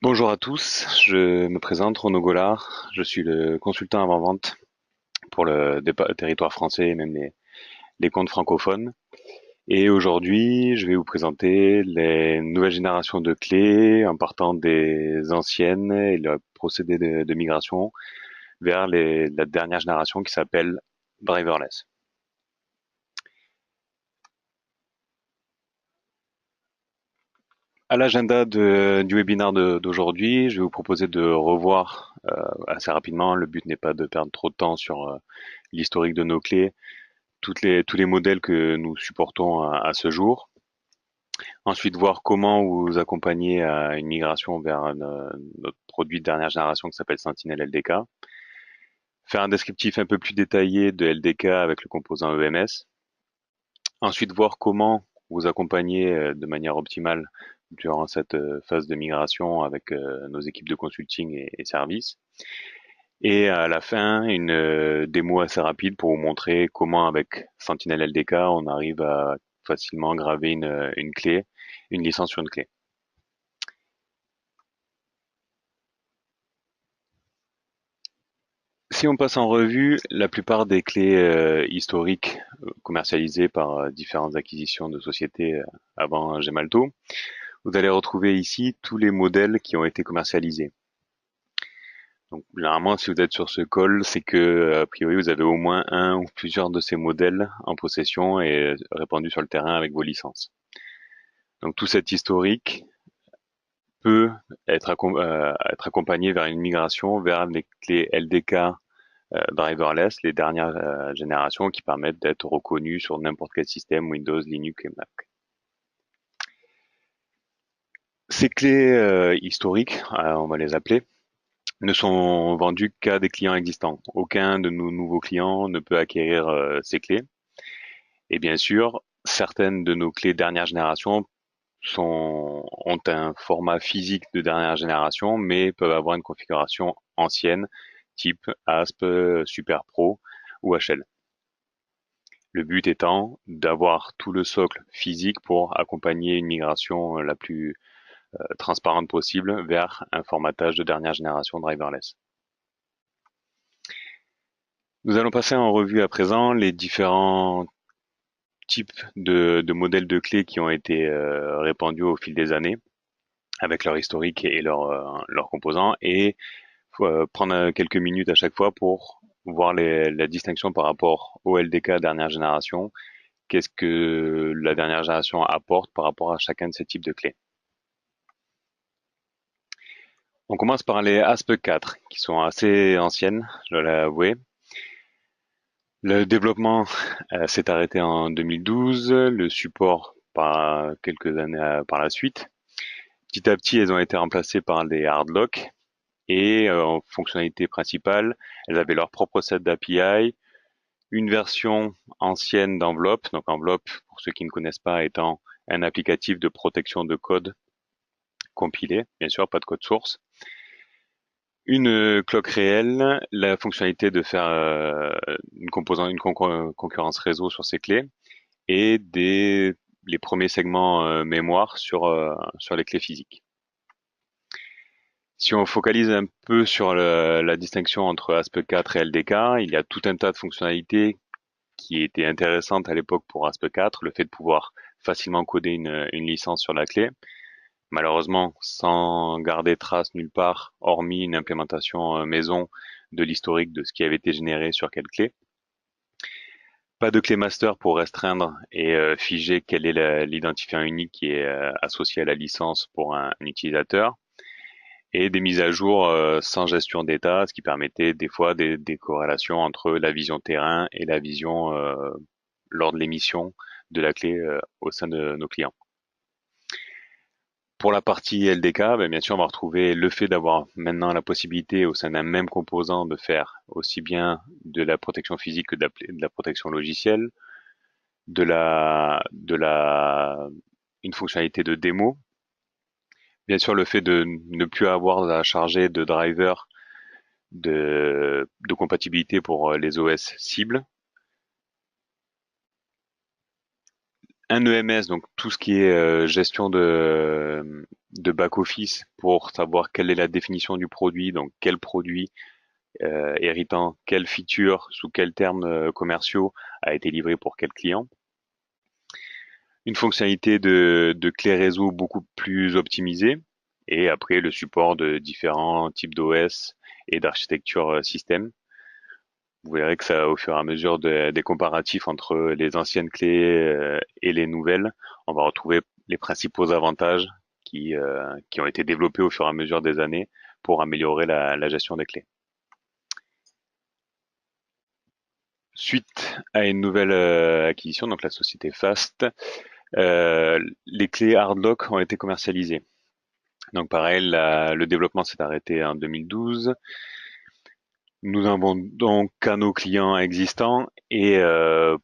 Bonjour à tous, je me présente Renaud Gollard, je suis le consultant avant-vente pour le territoire français et même les comptes francophones. Et aujourd'hui, je vais vous présenter les nouvelles générations de clés en partant des anciennes et le procédé de migration vers la dernière génération qui s'appelle driverless. À l'agenda du webinaire d'aujourd'hui, je vais vous proposer de revoir assez rapidement. Le but n'est pas de perdre trop de temps sur l'historique de nos clés, tous les modèles que nous supportons à ce jour. Ensuite, voir comment vous accompagner à une migration vers notre produit de dernière génération qui s'appelle Sentinel LDK. Faire un descriptif un peu plus détaillé de LDK avec le composant EMS. Ensuite, voir comment vous accompagner de manière optimale durant cette phase de migration avec nos équipes de consulting et services. Et à la fin, une démo assez rapide pour vous montrer comment avec Sentinel LDK, on arrive à facilement graver une clé, une licence sur une clé. Si on passe en revue, la plupart des clés historiques commercialisées par différentes acquisitions de sociétés avant Gemalto, vous allez retrouver ici tous les modèles qui ont été commercialisés. Donc, généralement, si vous êtes sur ce call, c'est que, a priori, vous avez au moins un ou plusieurs de ces modèles en possession et répandus sur le terrain avec vos licences. Donc, tout cet historique peut être accompagné vers une migration vers les clés LDK driverless, les dernières générations qui permettent d'être reconnues sur n'importe quel système Windows, Linux et Mac. Ces clés historiques, on va les appeler, ne sont vendus qu'à des clients existants. Aucun de nos nouveaux clients ne peut acquérir ces clés. Et bien sûr, certaines de nos clés dernière génération ont un format physique de dernière génération, mais peuvent avoir une configuration ancienne, type ASP, Super Pro ou HL. Le but étant d'avoir tout le socle physique pour accompagner une migration la plus transparente possible vers un formatage de dernière génération driverless. Nous allons passer en revue à présent les différents types de modèles de clés qui ont été répandus au fil des années avec leur historique et leurs composants et prendre quelques minutes à chaque fois pour voir la distinction par rapport au LDK dernière génération. Qu'est-ce que la dernière génération apporte par rapport à chacun de ces types de clés. On commence par les ASP4 qui sont assez anciennes, je dois l'avouer. Le développement s'est arrêté en 2012, le support par quelques années par la suite. Petit à petit, elles ont été remplacées par des hardlock et en fonctionnalité principale, elles avaient leur propre set d'API, une version ancienne d'enveloppe. Donc enveloppe, pour ceux qui ne connaissent pas, étant un applicatif de protection de code compilé, bien sûr, pas de code source. Une cloque réelle, la fonctionnalité de faire une concurrence réseau sur ces clés et les premiers segments mémoire sur les clés physiques. Si on focalise un peu sur la distinction entre ASP4 et LDK, il y a tout un tas de fonctionnalités qui étaient intéressantes à l'époque pour ASP4, le fait de pouvoir facilement coder une licence sur la clé, malheureusement sans garder trace nulle part, hormis une implémentation maison de l'historique de ce qui avait été généré sur quelle clé. Pas de clé master pour restreindre et figer quel est l'identifiant unique qui est associé à la licence pour un utilisateur. Et des mises à jour sans gestion d'état, ce qui permettait des fois des corrélations entre la vision terrain et la vision lors de l'émission de la clé au sein de nos clients. Pour la partie LDK, bien sûr, on va retrouver le fait d'avoir maintenant la possibilité au sein d'un même composant de faire aussi bien de la protection physique que de la protection logicielle, une fonctionnalité de démo. Bien sûr, le fait de ne plus avoir à charger de drivers de compatibilité pour les OS cibles. Un EMS, donc tout ce qui est gestion de de back-office pour savoir quelle est la définition du produit, donc quel produit héritant quelle feature sous quels termes commerciaux a été livré pour quel client. Une fonctionnalité de clé réseau beaucoup plus optimisée, et après le support de différents types d'OS et d'architecture système. Vous verrez que ça, au fur et à mesure des comparatifs entre les anciennes clés et les nouvelles, on va retrouver les principaux avantages qui ont été développés au fur et à mesure des années pour améliorer la gestion des clés. Suite à une nouvelle acquisition, donc la société Fast, les clés Hardlock ont été commercialisées. Donc pareil, le développement s'est arrêté en 2012. Nous avons donc qu'à nos clients existants et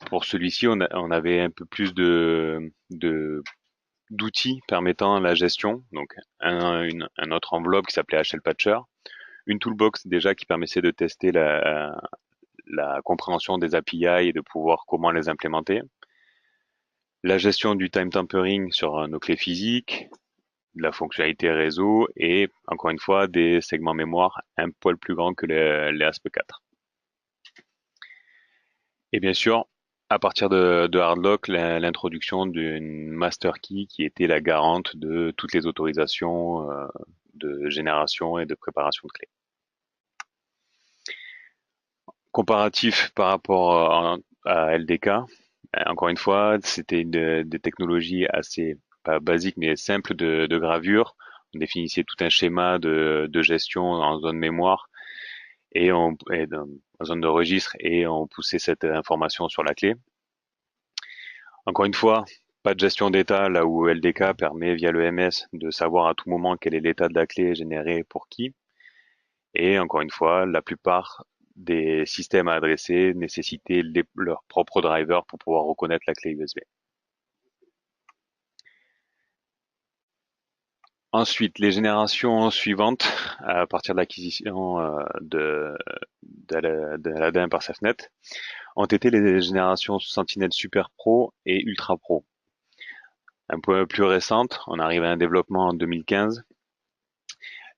pour celui-ci, on avait un peu plus d'outils permettant la gestion. Donc un autre enveloppe qui s'appelait HL Patcher, une toolbox déjà qui permettait de tester la compréhension des API et de pouvoir comment les implémenter. La gestion du time tampering sur nos clés physiques, de la fonctionnalité réseau et encore une fois des segments mémoire un poil plus grands que les ASP4. Et bien sûr, à partir de Hardlock, l'introduction d'une master key qui était la garante de toutes les autorisations de génération et de préparation de clés. Comparatif par rapport à LDK, encore une fois, c'était des technologies assez pas basiques mais simples de gravure. On définissait tout un schéma de gestion en zone mémoire et en zone de registre et on poussait cette information sur la clé. Encore une fois, pas de gestion d'état là où LDK permet via le MS de savoir à tout moment quel est l'état de la clé générée pour qui. Et encore une fois, la plupart des systèmes à adresser nécessitaient leur propre driver pour pouvoir reconnaître la clé USB. Ensuite, les générations suivantes, à partir de l'acquisition d'Aladin par Safnet, ont été les générations Sentinel Super Pro et Ultra Pro. Un peu plus récente, on arrive à un développement en 2015.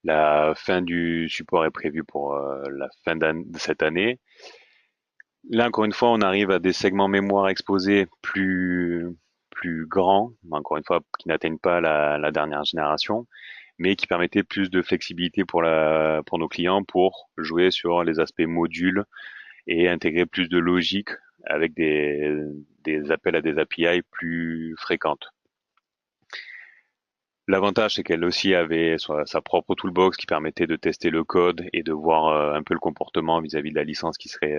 La fin du support est prévue pour la fin de cette année. Là, encore une fois, on arrive à des segments mémoire exposés plus grands, encore une fois, qui n'atteignent pas la dernière génération, mais qui permettaient plus de flexibilité pour nos clients pour jouer sur les aspects modules et intégrer plus de logique avec des appels à des API plus fréquentes. L'avantage, c'est qu'elle aussi avait sa propre toolbox qui permettait de tester le code et de voir un peu le comportement vis-à-vis de la licence qui serait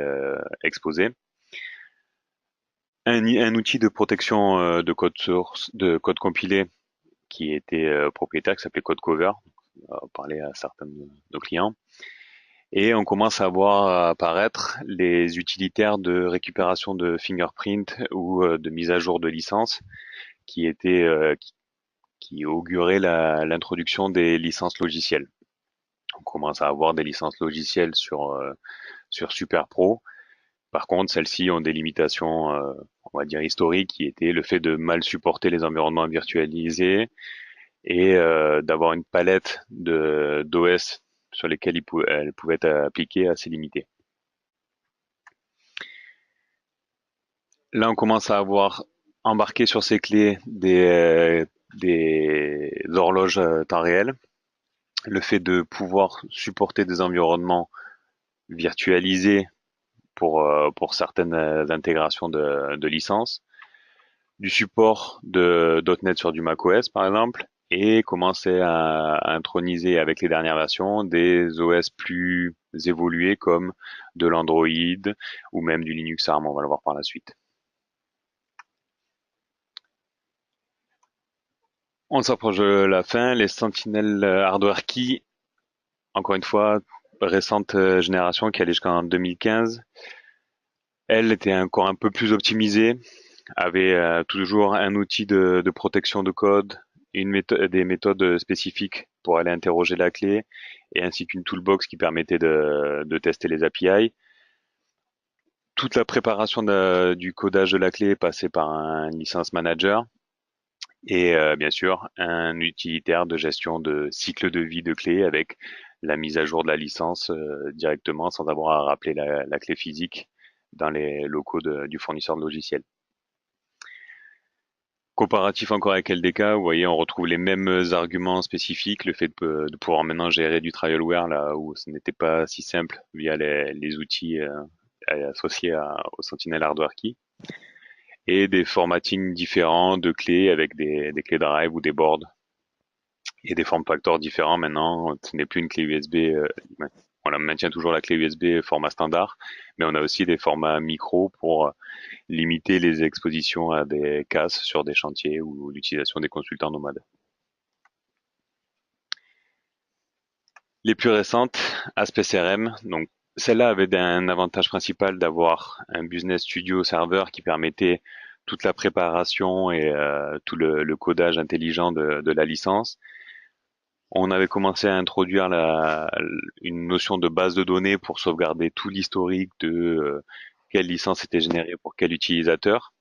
exposée. Un outil de protection de code source, de code compilé qui était propriétaire, qui s'appelait Code Cover. On va parler à certains de nos clients. Et on commence à voir apparaître les utilitaires de récupération de fingerprint ou de mise à jour de licence qui étaient qui augurait l'introduction des licences logicielles. On commence à avoir des licences logicielles sur Super Pro. Par contre, celles-ci ont des limitations, on va dire historiques, qui étaient le fait de mal supporter les environnements virtualisés et d'avoir une palette d'OS sur lesquels elles pouvaient être appliquées assez limitée. Là, on commence à avoir embarqué sur ces clés des horloges temps réel. Le fait de pouvoir supporter des environnements virtualisés pour certaines intégrations de licences, du support de .NET sur du macOS par exemple, et commencer à introniser avec les dernières versions des OS plus évolués comme de l'Android ou même du Linux ARM, on va le voir par la suite. On s'approche de la fin, les Sentinel Hardware Key, encore une fois, récente génération qui allait jusqu'en 2015. Elle était encore un peu plus optimisée, avait toujours un outil de protection de code, des méthodes spécifiques pour aller interroger la clé, et ainsi qu'une toolbox qui permettait de tester les API. Toute la préparation du codage de la clé passait par un license manager Et bien sûr, un utilitaire de gestion de cycle de vie de clé avec la mise à jour de la licence directement sans avoir à rappeler la clé physique dans les locaux du fournisseur de logiciel. Comparatif encore avec LDK, vous voyez, on retrouve les mêmes arguments spécifiques, le fait de pouvoir maintenant gérer du trialware là où ce n'était pas si simple via les outils associés au Sentinel Hardware Key, et des formatting différents de clés avec des clés drive ou des boards et des form factors différents maintenant. Ce n'est plus une clé USB. On maintient toujours la clé USB format standard, mais on a aussi des formats micro pour limiter les expositions à des casses sur des chantiers ou l'utilisation des consultants nomades. Les plus récentes, Aspect CRM, donc celle-là avait un avantage principal d'avoir un business studio serveur qui permettait toute la préparation et tout le codage intelligent de la licence. On avait commencé à introduire une notion de base de données pour sauvegarder tout l'historique de quelle licence était générée pour quel utilisateur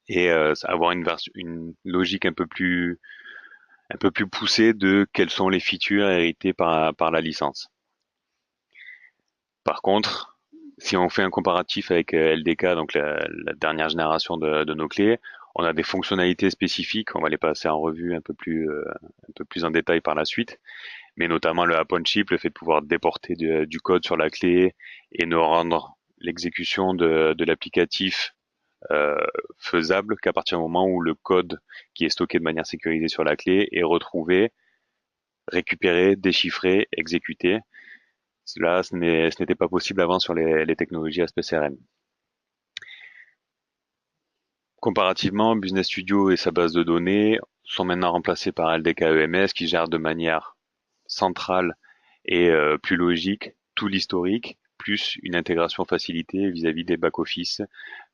et avoir une logique un peu plus poussée de quelles sont les features héritées par la licence. Par contre, si on fait un comparatif avec LDK, donc la dernière génération de nos clés, on a des fonctionnalités spécifiques. On va les passer en revue un peu plus en détail par la suite, mais notamment le app-on-chip, le fait de pouvoir déporter du code sur la clé et ne rendre l'exécution de l'applicatif euh, faisable qu'à partir du moment où le code qui est stocké de manière sécurisée sur la clé est retrouvé, récupéré, déchiffré, exécuté. Cela, ce n'était pas possible avant sur les technologies Aspect CRM. Comparativement, Business Studio et sa base de données sont maintenant remplacés par LDK EMS qui gère de manière centrale et plus logique tout l'historique, plus une intégration facilitée vis-à-vis des back-office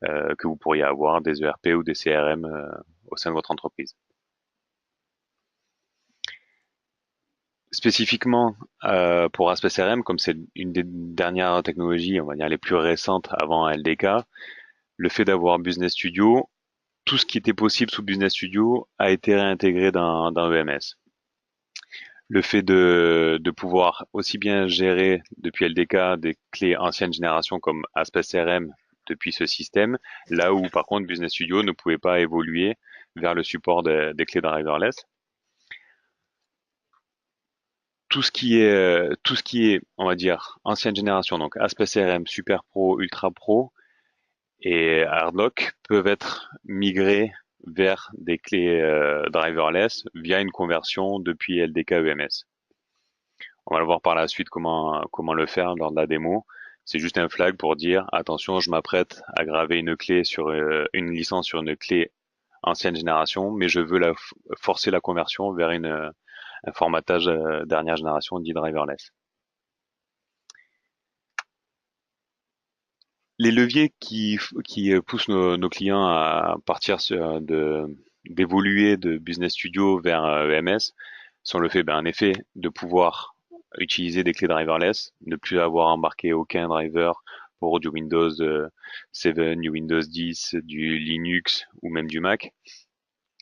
que vous pourriez avoir, des ERP ou des CRM au sein de votre entreprise. Spécifiquement pour Aspect CRM, comme c'est une des dernières technologies, on va dire les plus récentes avant LDK, le fait d'avoir Business Studio, tout ce qui était possible sous Business Studio a été réintégré dans EMS. Le fait de pouvoir aussi bien gérer depuis LDK des clés ancienne génération comme Aspect CRM depuis ce système, là où par contre Business Studio ne pouvait pas évoluer vers le support des clés driverless. Tout ce qui est, on va dire, ancienne génération, donc Aspect CRM, Super Pro, Ultra Pro et Hardlock peuvent être migrés vers des clés driverless via une conversion depuis LDK EMS. On va le voir par la suite comment le faire lors de la démo. C'est juste un flag pour dire attention, je m'apprête à graver une clé sur une licence sur une clé ancienne génération, mais je veux forcer la conversion vers un formatage dernière génération dit driverless. Les leviers qui poussent nos clients à partir d'évoluer de Business Studio vers EMS sont le fait, en effet, de pouvoir utiliser des clés driverless, ne plus avoir embarqué aucun driver pour du Windows 7, du Windows 10, du Linux ou même du Mac.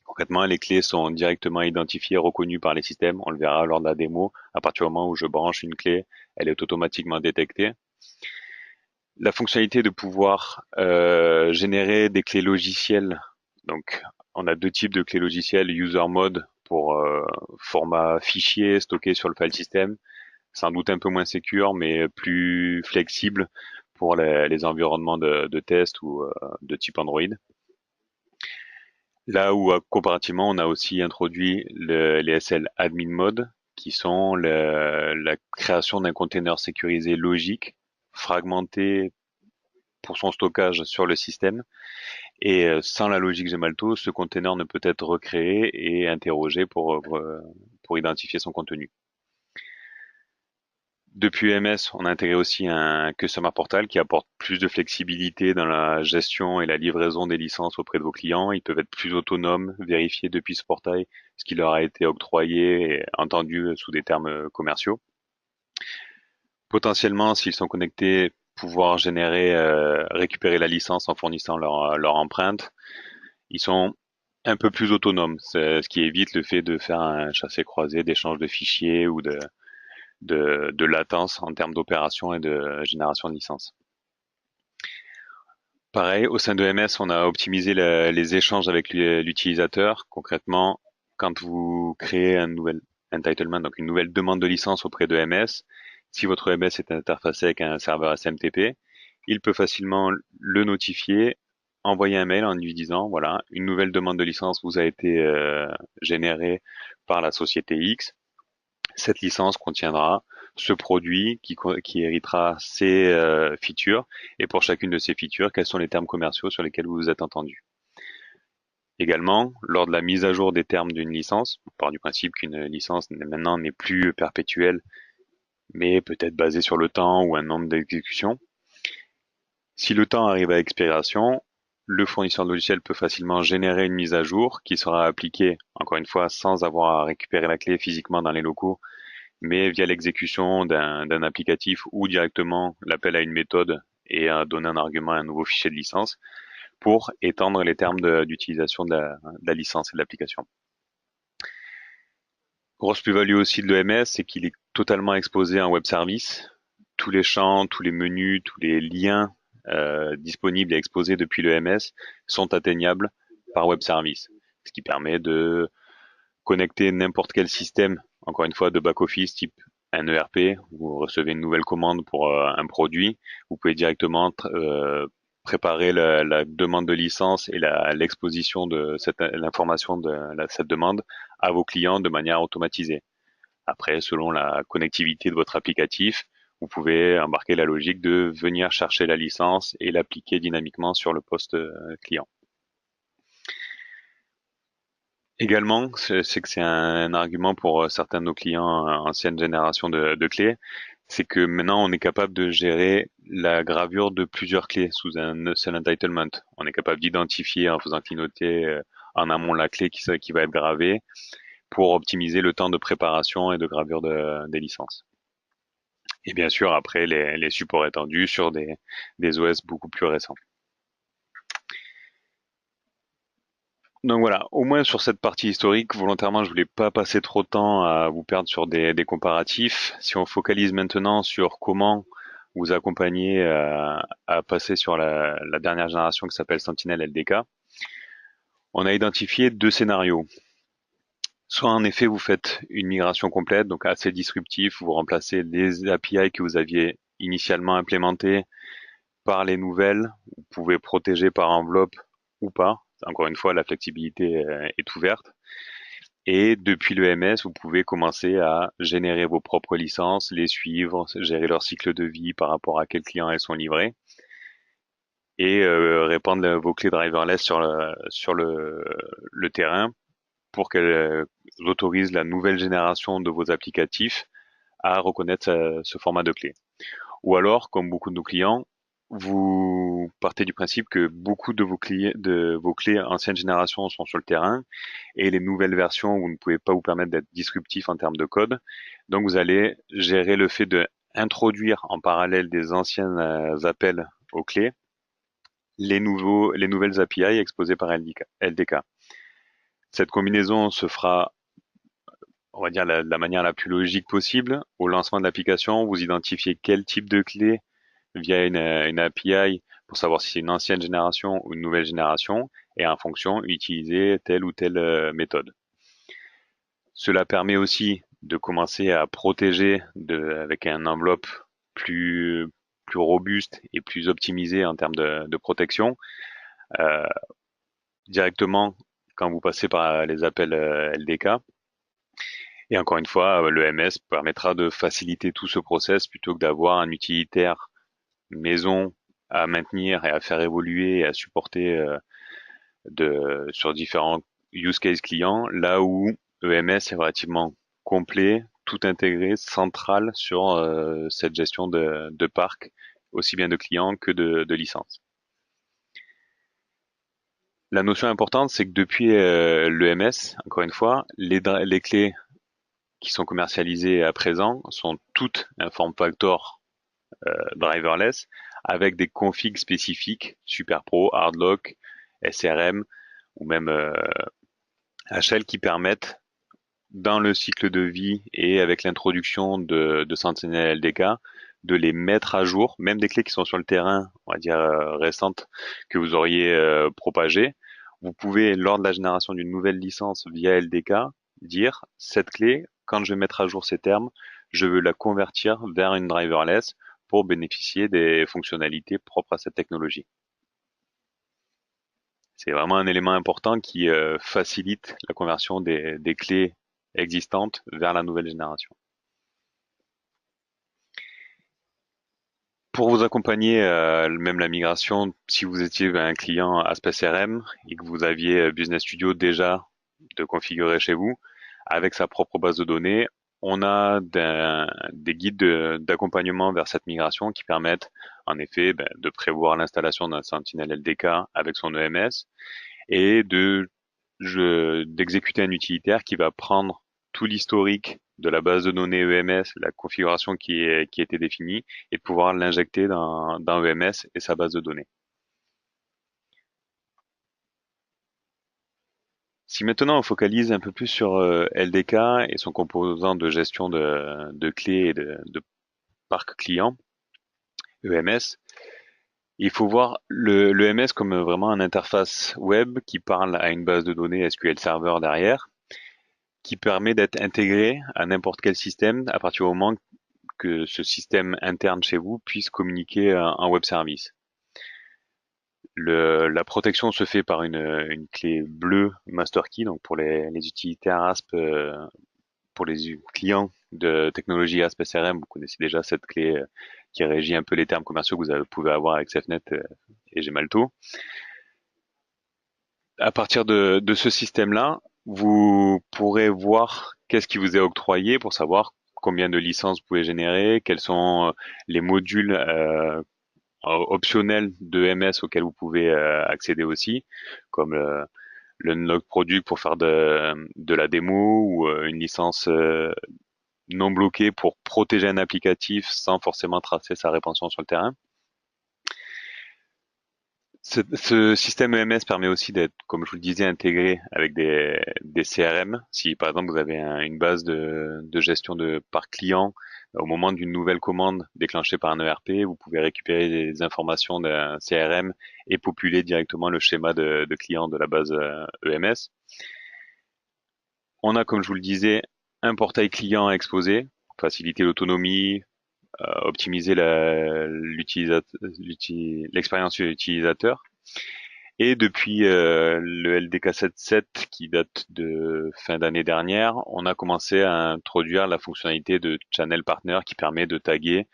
Concrètement, les clés sont directement identifiées, reconnues par les systèmes. On le verra lors de la démo. À partir du moment où je branche une clé, elle est automatiquement détectée. La fonctionnalité de pouvoir générer des clés logicielles. Donc, on a deux types de clés logicielles, user mode pour format fichier stocké sur le file system, sans doute un peu moins sécure, mais plus flexible pour les environnements de test ou de type Android. Là où comparativement, on a aussi introduit les SL admin mode, qui sont la création d'un container sécurisé logique, fragmenté pour son stockage sur le système. Et sans la logique Gemalto, ce container ne peut être recréé et interrogé pour identifier son contenu. Depuis EMS, on a intégré aussi un Customer Portal qui apporte plus de flexibilité dans la gestion et la livraison des licences auprès de vos clients. Ils peuvent être plus autonomes, vérifier depuis ce portail ce qui leur a été octroyé et entendu sous des termes commerciaux. Potentiellement, s'ils sont connectés, pouvoir récupérer la licence en fournissant leur empreinte. Ils sont un peu plus autonome, ce qui évite le fait de faire un chassé-croisé d'échange de fichiers ou de latence en termes d'opération et de génération de licences. Pareil, au sein de MS, on a optimisé les échanges avec l'utilisateur. Concrètement, quand vous créez un nouvel entitlement, donc une nouvelle demande de licence auprès de MS, si votre MS est interfacé avec un serveur SMTP, il peut facilement le notifier, envoyer un mail en lui disant, voilà, une nouvelle demande de licence vous a été générée par la société X. Cette licence contiendra ce produit qui héritera ces features, et pour chacune de ces features, quels sont les termes commerciaux sur lesquels vous vous êtes entendu. Également, lors de la mise à jour des termes d'une licence, on part du principe qu'une licence maintenant n'est plus perpétuelle, mais peut-être basée sur le temps ou un nombre d'exécutions. Si le temps arrive à expiration, le fournisseur de logiciel peut facilement générer une mise à jour qui sera appliquée, encore une fois, sans avoir à récupérer la clé physiquement dans les locaux, mais via l'exécution d'un applicatif ou directement l'appel à une méthode et à donner un argument à un nouveau fichier de licence pour étendre les termes d'utilisation de la licence et de l'application. Grosse plus-value aussi de l'EMS, c'est qu'il est totalement exposé à un web service. Tous les champs, tous les menus, tous les liens disponibles et exposés depuis l'EMS sont atteignables par web service, ce qui permet de connecter n'importe quel système, encore une fois, de back-office type un ERP, vous recevez une nouvelle commande pour un produit, vous pouvez directement préparer la demande de licence et l'exposition de l'information de cette demande à vos clients de manière automatisée. Après, selon la connectivité de votre applicatif, vous pouvez embarquer la logique de venir chercher la licence et l'appliquer dynamiquement sur le poste client. Également, c'est que c'est un argument pour certains de nos clients ancienne génération de clés, c'est que maintenant on est capable de gérer la gravure de plusieurs clés sous un seul entitlement. On est capable d'identifier en faisant clignoter en amont la clé qui va être gravée pour optimiser le temps de préparation et de gravure des licences. Et bien sûr, après, les supports étendus sur des OS beaucoup plus récents. Donc voilà, au moins sur cette partie historique, volontairement, je voulais pas passer trop de temps à vous perdre sur des comparatifs. Si on focalise maintenant sur comment vous accompagner à passer sur la dernière génération qui s'appelle Sentinel LDK, on a identifié deux scénarios. Soit en effet, vous faites une migration complète, donc assez disruptif, vous remplacez les API que vous aviez initialement implémentées par les nouvelles, vous pouvez protéger par enveloppe ou pas. Encore une fois, la flexibilité est ouverte. Et depuis le MS, vous pouvez commencer à générer vos propres licences, les suivre, gérer leur cycle de vie par rapport à quels clients elles sont livrées et répandre vos clés driverless sur le terrain pour qu'elles autorisent la nouvelle génération de vos applicatifs à reconnaître ce format de clé. Ou alors, comme beaucoup de nos clients, vous partez du principe que beaucoup de vos clés ancienne génération sont sur le terrain et les nouvelles versions, vous ne pouvez pas vous permettre d'être disruptif en termes de code. Donc, vous allez gérer le fait de introduire en parallèle des anciens appels aux clés les nouvelles API exposées par LDK. Cette combinaison se fera, on va dire, la manière la plus logique possible. Au lancement de l'application, vous identifiez quel type de clé via une API pour savoir si c'est une ancienne génération ou une nouvelle génération et en fonction utiliser telle ou telle méthode. Cela permet aussi de commencer à protéger avec un enveloppe plus, plus robuste et plus optimisée en termes de protection euh, directement quand vous passez par les appels LDK. Et encore une fois, le MS permettra de faciliter tout ce process plutôt que d'avoir un utilitaire maison à maintenir et à faire évoluer et à supporter sur différents use cases clients, là où EMS est relativement complet, tout intégré, central sur cette gestion de parc, aussi bien de clients que de licences. La notion importante, c'est que depuis l'EMS, encore une fois, les clés qui sont commercialisées à présent sont toutes un form factor driverless avec des configs spécifiques, SuperPro, HardLock, SRM ou même HL qui permettent, dans le cycle de vie et avec l'introduction de Sentinel LDK, de les mettre à jour, même des clés qui sont sur le terrain, on va dire récentes, que vous auriez propagées. Vous pouvez, lors de la génération d'une nouvelle licence via LDK, dire cette clé, quand je vais mettre à jour ces termes, je veux la convertir vers une driverless pour bénéficier des fonctionnalités propres à cette technologie. C'est vraiment un élément important qui facilite la conversion des clés existantes vers la nouvelle génération. Pour vous accompagner, même la migration, si vous étiez un client Aspect CRM et que vous aviez Business Studio déjà de configurer chez vous, avec sa propre base de données, on a des guides d'accompagnement vers cette migration qui permettent en effet de prévoir l'installation d'un Sentinel LDK avec son EMS et d'exécuter un utilitaire qui va prendre tout l'historique de la base de données EMS, la configuration qui a été définie, et de pouvoir l'injecter dans EMS et sa base de données. Si maintenant on focalise un peu plus sur LDK et son composant de gestion de clés et de parc client, EMS, il faut voir le EMS comme vraiment une interface web qui parle à une base de données SQL Server derrière, qui permet d'être intégré à n'importe quel système à partir du moment que ce système interne chez vous puisse communiquer un web service. La protection se fait par une clé bleue master key, donc pour les utilitaires ASP, pour les clients de technologie ASP SRM, vous connaissez déjà cette clé qui régit un peu les termes commerciaux que vous pouvez avoir avec SafeNet et Gemalto. À partir de ce système-là, vous pourrez voir qu'est-ce qui vous est octroyé pour savoir combien de licences vous pouvez générer, quels sont les modules optionnels de MS auxquels vous pouvez accéder aussi, comme le Unlock Product pour faire de la démo ou une licence non bloquée pour protéger un applicatif sans forcément tracer sa répansion sur le terrain. Ce système EMS permet aussi d'être, comme je vous le disais, intégré avec des CRM. Si par exemple vous avez une base de gestion par client, au moment d'une nouvelle commande déclenchée par un ERP, vous pouvez récupérer des informations d'un CRM et populer directement le schéma de client de la base EMS. On a, comme je vous le disais, un portail client à exposer, faciliter l'autonomie, optimiser l'expérience utilisateur. Et depuis le LDK 7.7 qui date de fin d'année dernière, on a commencé à introduire la fonctionnalité de Channel Partner qui permet de taguer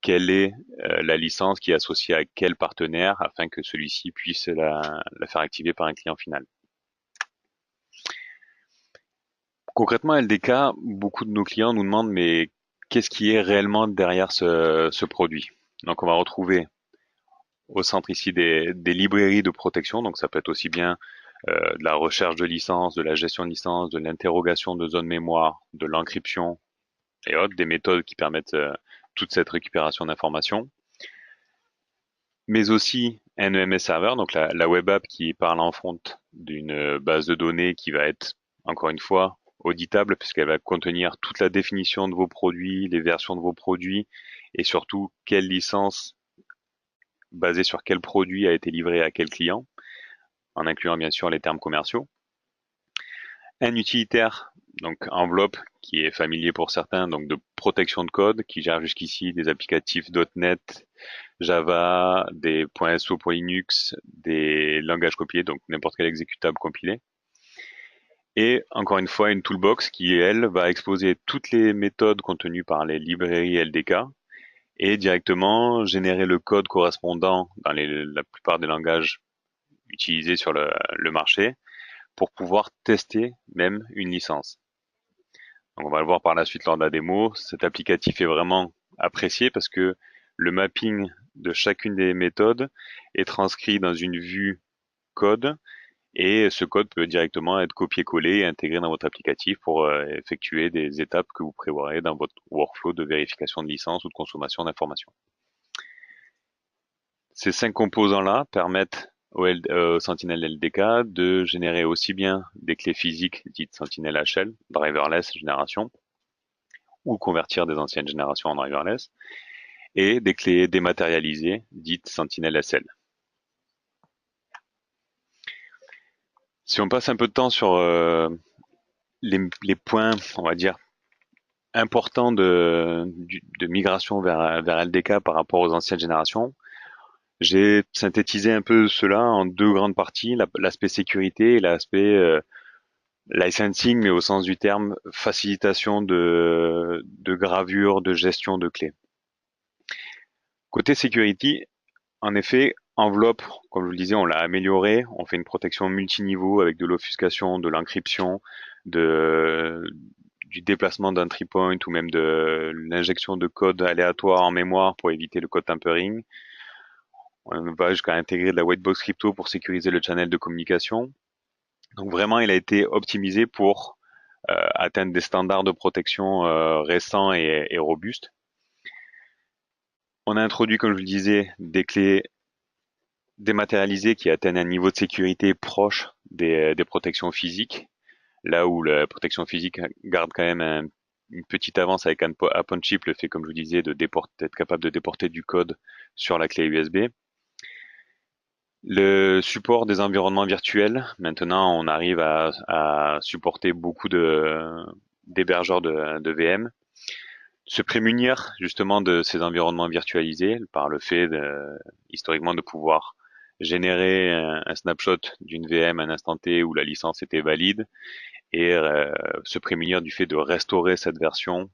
quelle est la licence qui est associée à quel partenaire afin que celui-ci puisse la faire activer par un client final. Concrètement, LDK, beaucoup de nos clients nous demandent mais qu'est-ce qui est réellement derrière ce produit? Donc on va retrouver au centre ici des librairies de protection, donc ça peut être aussi bien de la recherche de licences, de la gestion de licences, de l'interrogation de zones mémoire, de l'encryption et autres, des méthodes qui permettent toute cette récupération d'informations. Mais aussi un EMS serveur, donc la web app qui parle en front d'une base de données qui va être, encore une fois, auditable puisqu'elle va contenir toute la définition de vos produits, les versions de vos produits et surtout quelle licence basée sur quel produit a été livré à quel client, en incluant bien sûr les termes commerciaux. Un utilitaire, donc enveloppe, qui est familier pour certains, donc de protection de code, qui gère jusqu'ici des applicatifs .NET, Java, des .so pour Linux, des langages copiés, donc n'importe quel exécutable compilé. Et encore une fois, une toolbox qui, elle, va exposer toutes les méthodes contenues par les librairies LDK et directement générer le code correspondant dans la plupart des langages utilisés sur le marché pour pouvoir tester même une licence. Donc on va le voir par la suite lors de la démo. Cet applicatif est vraiment apprécié parce que le mapping de chacune des méthodes est transcrit dans une vue code et ce code peut directement être copié-collé et intégré dans votre applicatif pour effectuer des étapes que vous prévoirez dans votre workflow de vérification de licence ou de consommation d'informations. Ces 5 composants-là permettent Sentinel LDK de générer aussi bien des clés physiques dites Sentinel HL, driverless génération, ou convertir des anciennes générations en driverless, et des clés dématérialisées dites Sentinel SL. Si on passe un peu de temps sur les points, on va dire, importants de migration vers LDK par rapport aux anciennes générations, j'ai synthétisé un peu cela en deux grandes parties, l'aspect sécurité et l'aspect licensing, mais au sens du terme, facilitation de gravure, de gestion de clés. Côté security, en effet, enveloppe, comme je vous le disais, on l'a amélioré, on fait une protection multiniveau avec de l'offuscation, de l'encryption, de, du déplacement d'un tree point ou même de l'injection de code aléatoire en mémoire pour éviter le code tampering. On va jusqu'à intégrer de la whitebox crypto pour sécuriser le channel de communication. Donc vraiment, il a été optimisé pour atteindre des standards de protection récents et robustes. On a introduit, comme je vous le disais, des clés dématérialisées qui atteignent un niveau de sécurité proche des protections physiques, là où la protection physique garde quand même une petite avance avec un chip, le fait, comme je vous disais, d'être capable de déporter du code sur la clé USB. Le support des environnements virtuels. Maintenant, on arrive à supporter beaucoup d'hébergeurs de VM. Se prémunir justement de ces environnements virtualisés par le fait historiquement de pouvoir générer un snapshot d'une VM à un instant T où la licence était valide et se prémunir du fait de restaurer cette version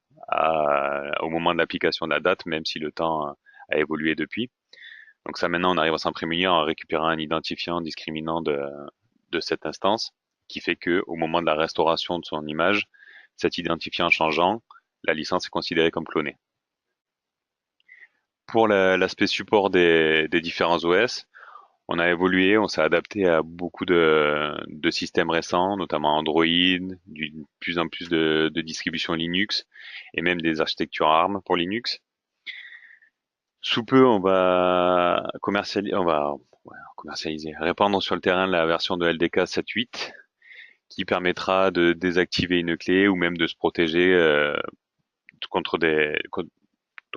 au moment de l'application de la date, même si le temps a évolué depuis. Donc ça, maintenant, on arrive à s'en prémunir en récupérant un identifiant discriminant de cette instance, qui fait que au moment de la restauration de son image, cet identifiant changeant, la licence est considérée comme clonée. Pour l'aspect support des différents OS, on a évolué, on s'est adapté à beaucoup de systèmes récents, notamment Android, de plus en plus de distributions Linux et même des architectures ARM pour Linux. Sous peu, on va commercialiser, répandre sur le terrain la version de LDK 7.8 qui permettra de désactiver une clé ou même de se protéger contre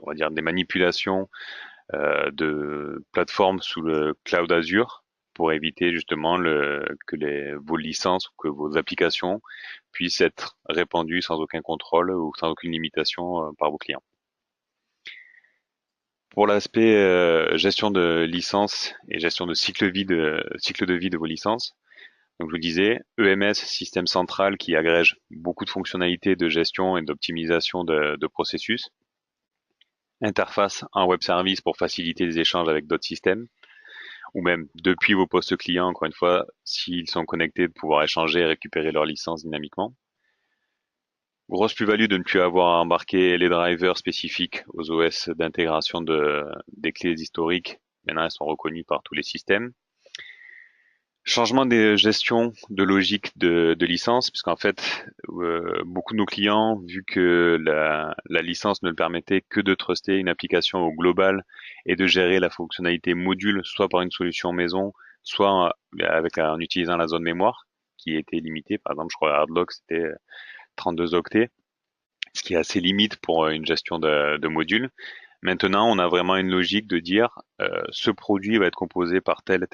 on va dire des manipulations de plateformes sous le cloud Azure pour éviter justement que vos licences ou que vos applications puissent être répandues sans aucun contrôle ou sans aucune limitation par vos clients. Pour l'aspect gestion de licences et gestion de cycle de vie de vos licences, donc je vous disais, EMS, système central qui agrège beaucoup de fonctionnalités de gestion et d'optimisation de processus. Interface en web service pour faciliter les échanges avec d'autres systèmes, ou même depuis vos postes clients, encore une fois, s'ils sont connectés, de pouvoir échanger et récupérer leur licence dynamiquement. Grosse plus-value de ne plus avoir à embarquer les drivers spécifiques aux OS d'intégration des clés historiques. Maintenant, elles sont reconnues par tous les systèmes. Changement des gestions de logique de licence, puisqu'en fait, beaucoup de nos clients, vu que la licence ne le permettait que de truster une application au global et de gérer la fonctionnalité module, soit par une solution maison, soit en utilisant la zone mémoire, qui était limitée. Par exemple, je crois à Hardlock, c'était 32 octets, ce qui est assez limite pour une gestion de modules. Maintenant, on a vraiment une logique de dire ce produit va être composé par telle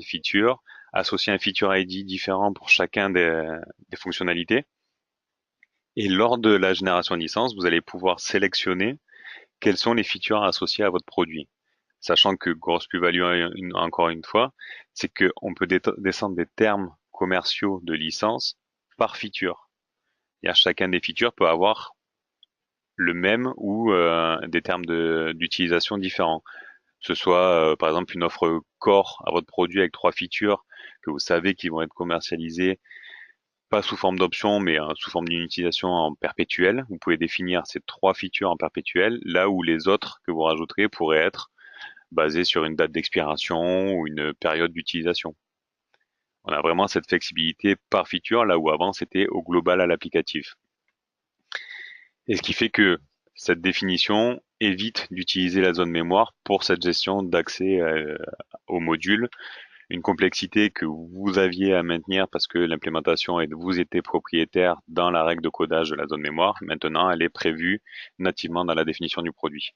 feature, associer un feature ID différent pour chacun des fonctionnalités. Et lors de la génération de licence, vous allez pouvoir sélectionner quelles sont les features associées à votre produit. Sachant que grosse plus-value, encore une fois, c'est qu'on peut descendre des termes commerciaux de licence par feature. Et chacun des features peut avoir le même ou des termes d'utilisation différents. Que ce soit par exemple une offre core à votre produit avec 3 features que vous savez qu'ils vont être commercialisées pas sous forme d'option mais sous forme d'une utilisation en perpétuel. Vous pouvez définir ces 3 features en perpétuel, là où les autres que vous rajouterez pourraient être basées sur une date d'expiration ou une période d'utilisation. On a vraiment cette flexibilité par feature, là où avant c'était au global à l'applicatif. Et ce qui fait que cette définition évite d'utiliser la zone mémoire pour cette gestion d'accès au module, une complexité que vous aviez à maintenir parce que l'implémentation et vous étiez propriétaire dans la règle de codage de la zone mémoire. Maintenant, elle est prévue nativement dans la définition du produit.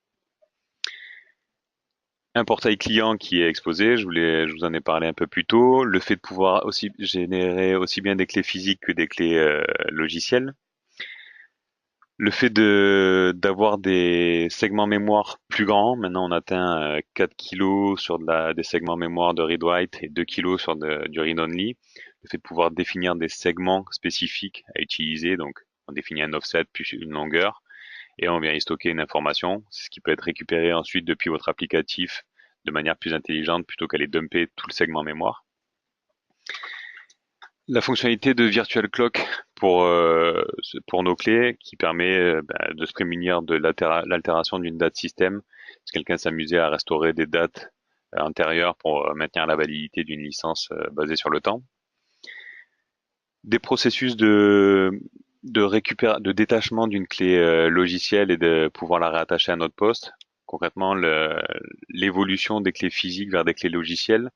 Un portail client qui est exposé, je vous en ai parlé un peu plus tôt. Le fait de pouvoir aussi générer aussi bien des clés physiques que des clés logicielles. Le fait d'avoir des segments mémoire plus grands, maintenant on atteint 4 kilos sur des segments mémoire de read-write et 2 kilos sur du read-only. Le fait de pouvoir définir des segments spécifiques à utiliser, donc on définit un offset puis une longueur et on vient y stocker une information, ce qui peut être récupéré ensuite depuis votre applicatif de manière plus intelligente plutôt qu'aller dumper tout le segment mémoire. La fonctionnalité de Virtual Clock pour nos clés qui permet de se prémunir de l'altération d'une date système. Si quelqu'un s'amusait à restaurer des dates antérieures pour maintenir la validité d'une licence basée sur le temps. Des processus de détachement d'une clé logicielle et de pouvoir la réattacher à notre poste. Concrètement, l'évolution des clés physiques vers des clés logicielles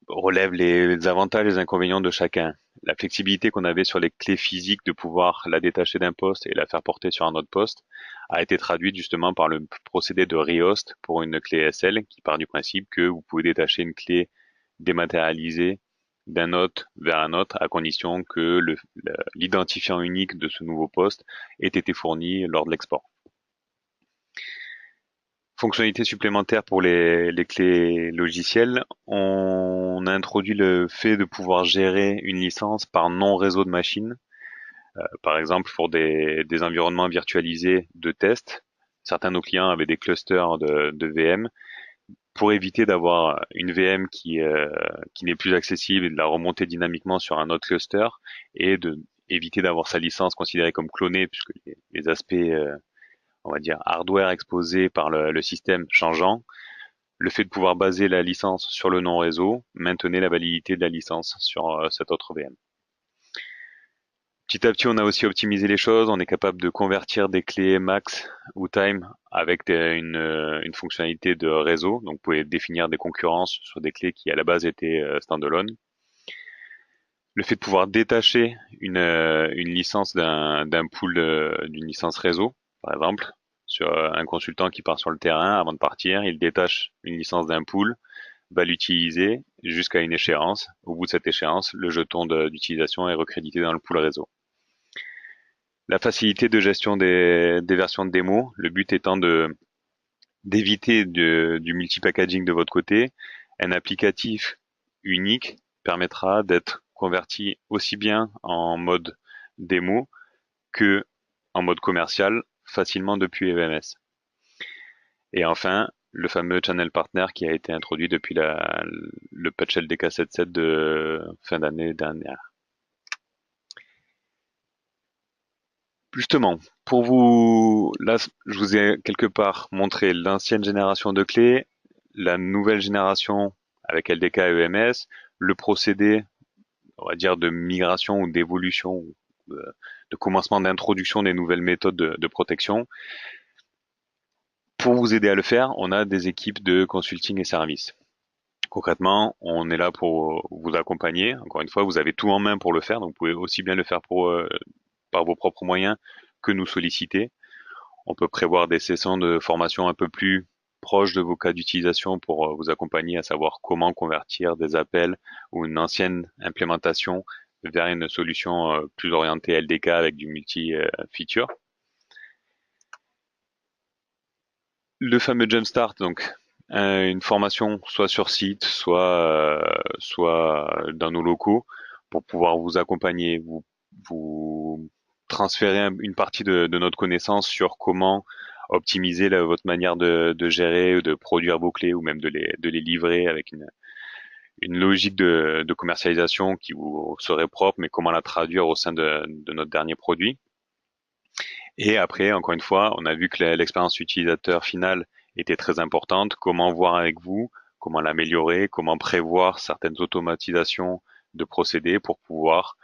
relève les avantages et les inconvénients de chacun. La flexibilité qu'on avait sur les clés physiques de pouvoir la détacher d'un poste et la faire porter sur un autre poste a été traduite justement par le procédé de rehost pour une clé SL qui part du principe que vous pouvez détacher une clé dématérialisée d'un hôte vers un autre à condition que l'identifiant unique de ce nouveau poste ait été fourni lors de l'export. Fonctionnalité supplémentaire pour les clés logicielles, on a introduit le fait de pouvoir gérer une licence par non-réseau de machines. Par exemple, pour des environnements virtualisés de test, certains de nos clients avaient des clusters de VM. Pour éviter d'avoir une VM qui n'est plus accessible et de la remonter dynamiquement sur un autre cluster et de éviter d'avoir sa licence considérée comme clonée puisque les aspects on va dire hardware exposé par le système changeant, le fait de pouvoir baser la licence sur le non-réseau maintenait la validité de la licence sur cette autre VM. Petit à petit, on a aussi optimisé les choses. On est capable de convertir des clés max ou time avec une fonctionnalité de réseau. Donc, vous pouvez définir des concurrences sur des clés qui à la base étaient standalone. Le fait de pouvoir détacher une licence d'un pool d'une licence réseau, par exemple, sur un consultant qui part sur le terrain avant de partir, il détache une licence d'un pool, va l'utiliser jusqu'à une échéance. Au bout de cette échéance, le jeton d'utilisation est recrédité dans le pool réseau. La facilité de gestion des versions de démo, le but étant d'éviter du multi-packaging de votre côté. Un applicatif unique permettra d'être converti aussi bien en mode démo que en mode commercial facilement depuis EVMS. Et enfin, le fameux channel partner qui a été introduit depuis le patch LDK 7.7 de fin d'année dernière. Justement, pour vous, là, je vous ai quelque part montré l'ancienne génération de clés, la nouvelle génération avec LDK et EMS, le procédé, on va dire, de migration ou d'évolution, de commencement d'introduction des nouvelles méthodes de protection. Pour vous aider à le faire, on a des équipes de consulting et services. Concrètement, on est là pour vous accompagner. Encore une fois, vous avez tout en main pour le faire, donc vous pouvez aussi bien le faire par vos propres moyens que nous solliciter. On peut prévoir des sessions de formation un peu plus proches de vos cas d'utilisation pour vous accompagner à savoir comment convertir des appels ou une ancienne implémentation vers une solution plus orientée LDK avec du multi-feature. Le fameux Jumpstart, donc une formation soit sur site, soit dans nos locaux pour pouvoir vous accompagner, vous transférer une partie de notre connaissance sur comment optimiser votre manière de gérer ou de produire vos clés ou même de les livrer avec une logique de commercialisation qui vous serait propre, mais comment la traduire au sein de notre dernier produit. Et après, encore une fois, on a vu que l'expérience utilisateur finale était très importante. Comment voir avec vous, comment l'améliorer, comment prévoir certaines automatisations de procédés pour pouvoir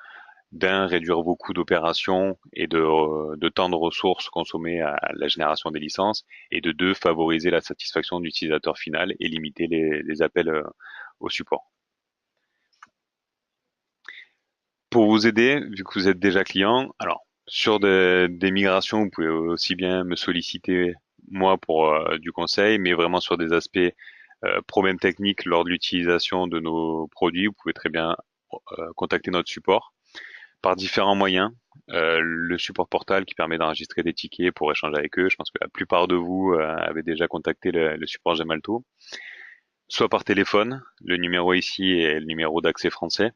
réduire vos coûts d'opération et de temps de ressources consommées à la génération des licences et de deux, favoriser la satisfaction de l'utilisateur final et limiter les appels au support. Pour vous aider, vu que vous êtes déjà client, alors sur des migrations, vous pouvez aussi bien me solliciter moi pour du conseil, mais vraiment sur des aspects problèmes techniques lors de l'utilisation de nos produits, vous pouvez très bien contacter notre support par différents moyens. Le support portal qui permet d'enregistrer des tickets pour échanger avec eux. Je pense que la plupart de vous avez déjà contacté le support Gemalto. Soit par téléphone, le numéro ici est le numéro d'accès français.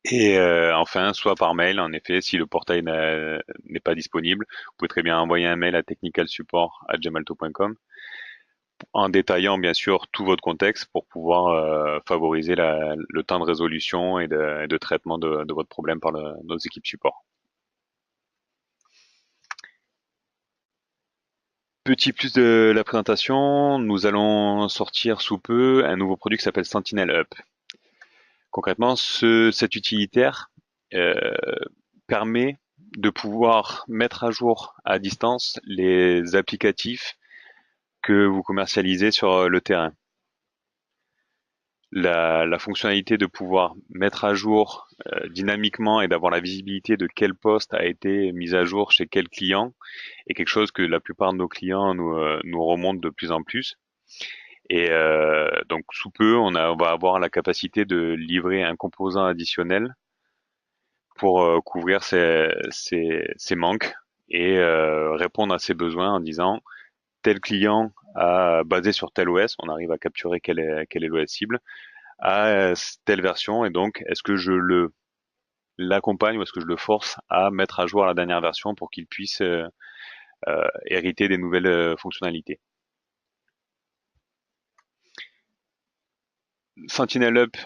Et enfin, soit par mail, en effet, si le portail n'est pas disponible, vous pouvez très bien envoyer un mail à technicalsupport@gemalto.com en détaillant bien sûr tout votre contexte pour pouvoir favoriser le temps de résolution et de traitement de votre problème par nos équipes support. Petit plus de la présentation, nous allons sortir sous peu un nouveau produit qui s'appelle Sentinel Up. Concrètement, cet utilitaire euh, permet de pouvoir mettre à jour à distance les applicatifs que vous commercialisez sur le terrain. La fonctionnalité de pouvoir mettre à jour dynamiquement et d'avoir la visibilité de quel poste a été mis à jour chez quel client est quelque chose que la plupart de nos clients nous remontent de plus en plus. Et donc sous peu, on va avoir la capacité de livrer un composant additionnel pour couvrir ces manques et répondre à ses besoins en disant tel client a basé sur tel OS, on arrive à capturer quel est l'OS cible, à telle version et donc est-ce que je l'accompagne ou est-ce que je le force à mettre à jour la dernière version pour qu'il puisse hériter des nouvelles fonctionnalités. Sentinel Up,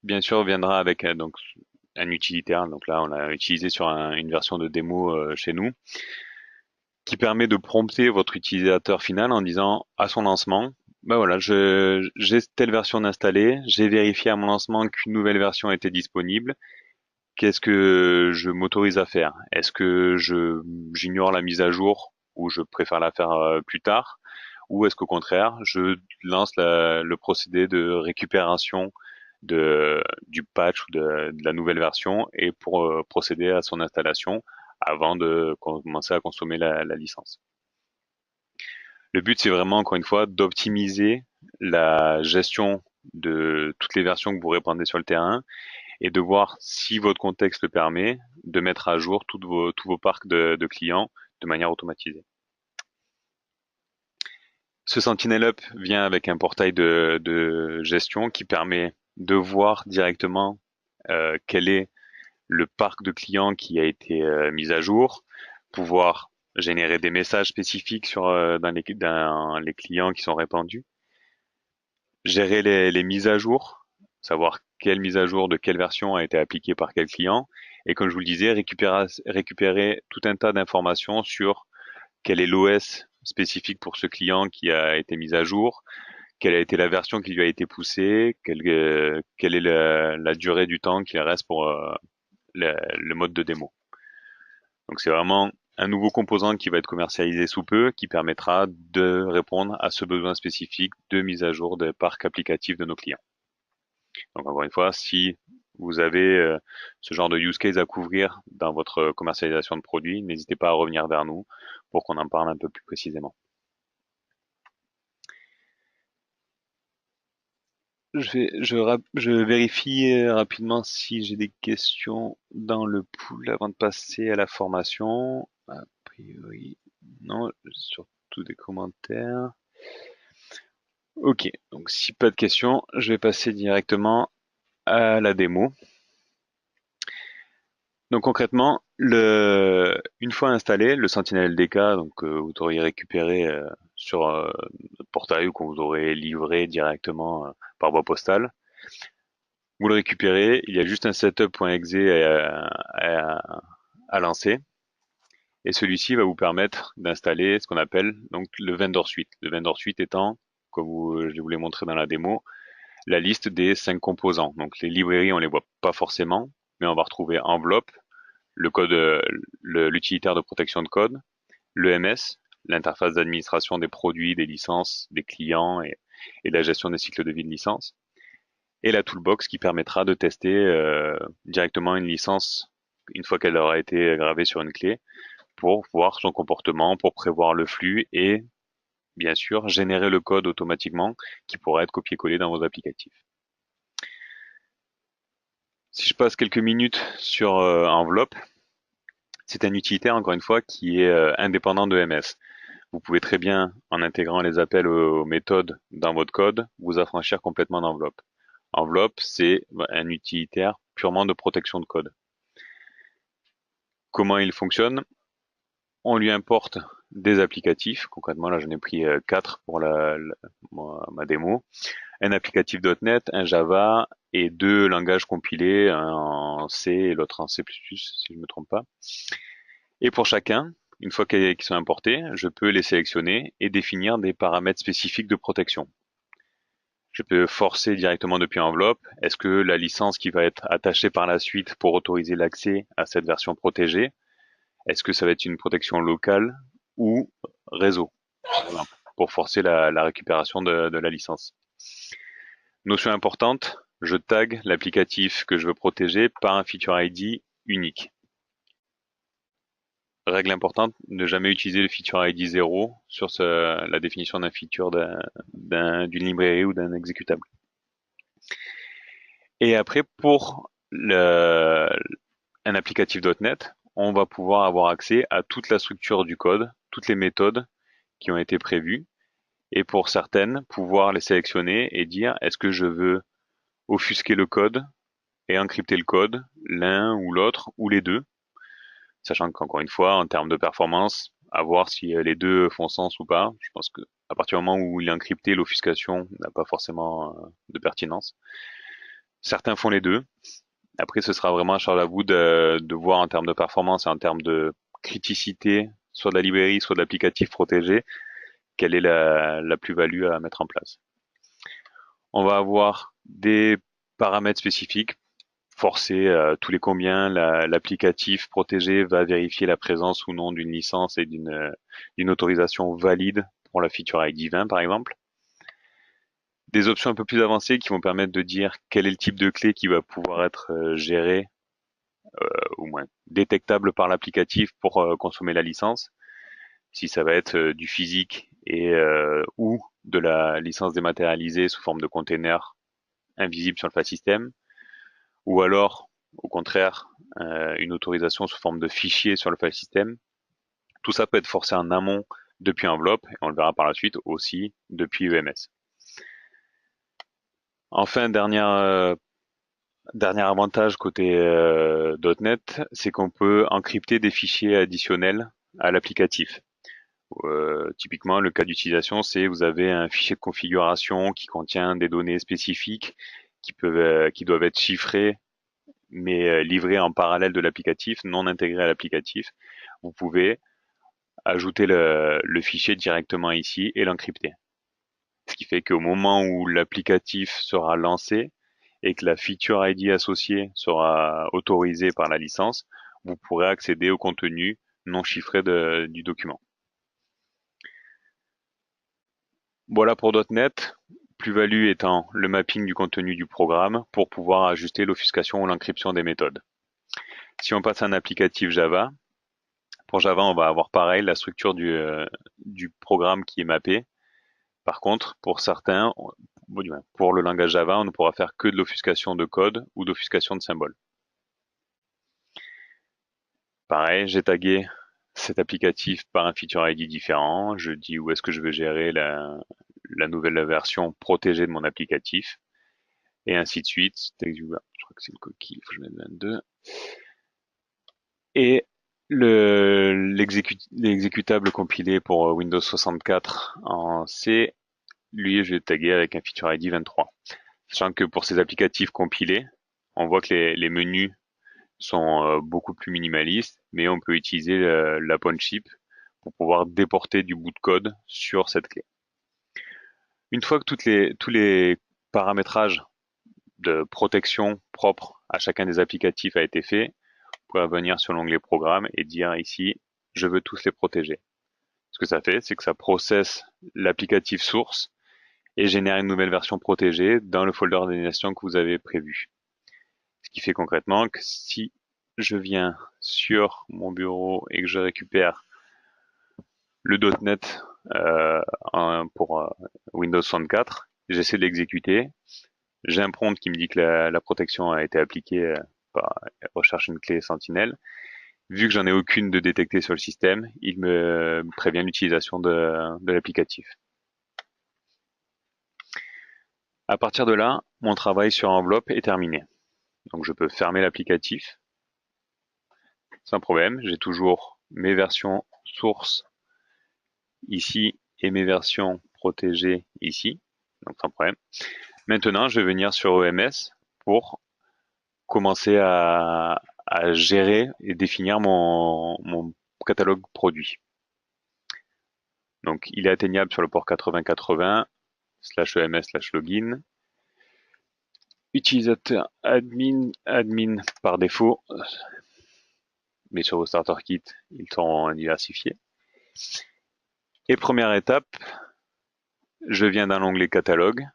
bien sûr, viendra avec donc un utilitaire. Donc là, on l'a utilisé sur une version de démo chez nous, qui permet de prompter votre utilisateur final en disant à son lancement, ben voilà, j'ai telle version installée, j'ai vérifié à mon lancement qu'une nouvelle version était disponible. Qu'est-ce que je m'autorise à faire? Est-ce que j'ignore la mise à jour ou je préfère la faire plus tard? Ou est-ce qu'au contraire, je lance le procédé de récupération du patch ou de la nouvelle version et pour procéder à son installation avant de commencer à consommer la licence. Le but, c'est vraiment, encore une fois, d'optimiser la gestion de toutes les versions que vous répandez sur le terrain et de voir si votre contexte le permet de mettre à jour tous vos parcs de clients de manière automatisée. Ce Sentinel Up vient avec un portail de gestion qui permet de voir directement quel est le parc de clients qui a été mis à jour, pouvoir générer des messages spécifiques dans les clients qui sont répandus, gérer les mises à jour, savoir quelle mise à jour de quelle version a été appliquée par quel client, et comme je vous le disais, récupérer tout un tas d'informations sur quel est l'OS spécifique pour ce client qui a été mis à jour, quelle a été la version qui lui a été poussée, quelle est la durée du temps qu'il reste pour le mode de démo. Donc c'est vraiment un nouveau composant qui va être commercialisé sous peu, qui permettra de répondre à ce besoin spécifique de mise à jour des parcs applicatifs de nos clients. Donc encore une fois, si vous avez ce genre de use case à couvrir dans votre commercialisation de produits, n'hésitez pas à revenir vers nous pour qu'on en parle un peu plus précisément. Je vérifie rapidement si j'ai des questions dans le pool avant de passer à la formation. A priori, non, surtout des commentaires. Ok, donc si pas de questions, je vais passer directement à la démo. Donc concrètement, une fois installé, le Sentinel LDK, donc vous auriez récupéré sur notre portail ou qu'on vous aurait livré directement par voie postale. Vous le récupérez, il y a juste un setup.exe à lancer. Et celui-ci va vous permettre d'installer ce qu'on appelle donc le vendor suite. Le vendor suite étant, comme je vous l'ai montré dans la démo, la liste des 5 composants. Donc les librairies, on les voit pas forcément, mais on va retrouver enveloppe, le code, l'utilitaire de protection de code, l'EMS, l'interface d'administration des produits, des licences, des clients et de la gestion des cycles de vie de licence. et la toolbox qui permettra de tester directement une licence une fois qu'elle aura été gravée sur une clé pour voir son comportement, pour prévoir le flux et bien sûr générer le code automatiquement qui pourra être copié-collé dans vos applicatifs. Si je passe quelques minutes sur Envelope, c'est un utilitaire encore une fois qui est indépendant de MS. Vous pouvez très bien, en intégrant les appels aux méthodes dans votre code, vous affranchir complètement d'Envelope. Envelope, c'est un utilitaire purement de protection de code. Comment il fonctionne? On lui importe des applicatifs. Concrètement, là, j'en ai pris 4 pour ma démo. Un applicatif .NET, un Java et 2 langages compilés, un en C et l'autre en C++, si je ne me trompe pas. Et pour chacun, une fois qu'ils sont importés, je peux les sélectionner et définir des paramètres spécifiques de protection. Je peux forcer directement depuis Enveloppe. Est-ce que la licence qui va être attachée par la suite pour autoriser l'accès à cette version protégée, est-ce que ça va être une protection locale ou réseau, par exemple, pour forcer la récupération de la licence. Notion importante, je tag l'applicatif que je veux protéger par un feature ID unique. Règle importante, ne jamais utiliser le feature ID 0 sur la définition d'un feature d'une librairie ou d'un exécutable. Et après, pour un applicatif .NET, on va pouvoir avoir accès à toute la structure du code, toutes les méthodes qui ont été prévues, et pour certaines, pouvoir les sélectionner et dire est-ce que je veux offusquer le code et encrypter le code, l'un ou l'autre, ou les deux, sachant qu'encore une fois, en termes de performance, à voir si les deux font sens ou pas. Je pense que à partir du moment où il est encrypté, l'offuscation n'a pas forcément de pertinence. Certains font les deux. Après, ce sera vraiment à charge à vous de voir en termes de performance et en termes de criticité, soit de la librairie, soit de l'applicatif protégé, quelle est la plus-value à mettre en place. On va avoir des paramètres spécifiques. Forcer tous les combien l'applicatif protégé va vérifier la présence ou non d'une licence et d'une autorisation valide pour la feature ID 20 par exemple. Des options un peu plus avancées qui vont permettre de dire quel est le type de clé qui va pouvoir être géré au moins détectable par l'applicatif pour consommer la licence. Si ça va être du physique et ou de la licence dématérialisée sous forme de container invisible sur le file system, ou alors au contraire une autorisation sous forme de fichier sur le file system. Tout ça peut être forcé en amont depuis Envelope et on le verra par la suite aussi depuis EMS. Enfin, dernier avantage côté .NET, c'est qu'on peut encrypter des fichiers additionnels à l'applicatif. Typiquement, le cas d'utilisation, c'est vous avez un fichier de configuration qui contient des données spécifiques qui doivent être chiffrées mais livrées en parallèle de l'applicatif, non intégrées à l'applicatif. Vous pouvez ajouter le fichier directement ici et l'encrypter. Ce qui fait qu'au moment où l'applicatif sera lancé et que la feature ID associée sera autorisée par la licence, vous pourrez accéder au contenu non chiffré du document. Voilà pour .NET, plus-value étant le mapping du contenu du programme pour pouvoir ajuster l'offuscation ou l'encryption des méthodes. Si on passe à un applicatif Java, pour Java on va avoir pareil la structure du programme qui est mappé. Par contre, pour certains, pour le langage Java, on ne pourra faire que de l'offuscation de code ou d'offuscation de symboles. Pareil, j'ai tagué cet applicatif par un feature ID différent. Je dis où est-ce que je veux gérer la nouvelle version protégée de mon applicatif. Et ainsi de suite. Je crois que c'est une coquille, il faut que je mette 22. Et l'exécutable compilé pour Windows 64 en C, lui, je vais taguer avec un feature ID 23. Sachant que pour ces applicatifs compilés, on voit que les menus sont beaucoup plus minimalistes, mais on peut utiliser la chip pour pouvoir déporter du bout de code sur cette clé. Une fois que tous les paramétrages de protection propre à chacun des applicatifs a été fait, vous pouvez venir sur l'onglet programme et dire ici, je veux tous les protéger. Ce que ça fait, c'est que ça processe l'applicatif source et génère une nouvelle version protégée dans le folder d'animation que vous avez prévu. Ce qui fait concrètement que si je viens sur mon bureau et que je récupère le .NET pour Windows 64, j'essaie de l'exécuter. J'ai un prompt qui me dit que la protection a été appliquée par recherche une clé Sentinel. Vu que j'en ai aucune de détectée sur le système, il me prévient l'utilisation de l'applicatif. À partir de là, mon travail sur enveloppe est terminé. Donc je peux fermer l'applicatif sans problème. J'ai toujours mes versions sources ici et mes versions protégées ici, donc sans problème. Maintenant, je vais venir sur EMS pour commencer à gérer et définir mon catalogue produit. Donc, il est atteignable sur le port 8080 /EMS/login. Utilisateur admin par défaut, mais sur vos starter kits, ils seront diversifiés. Et première étape, je viens d'un onglet catalogue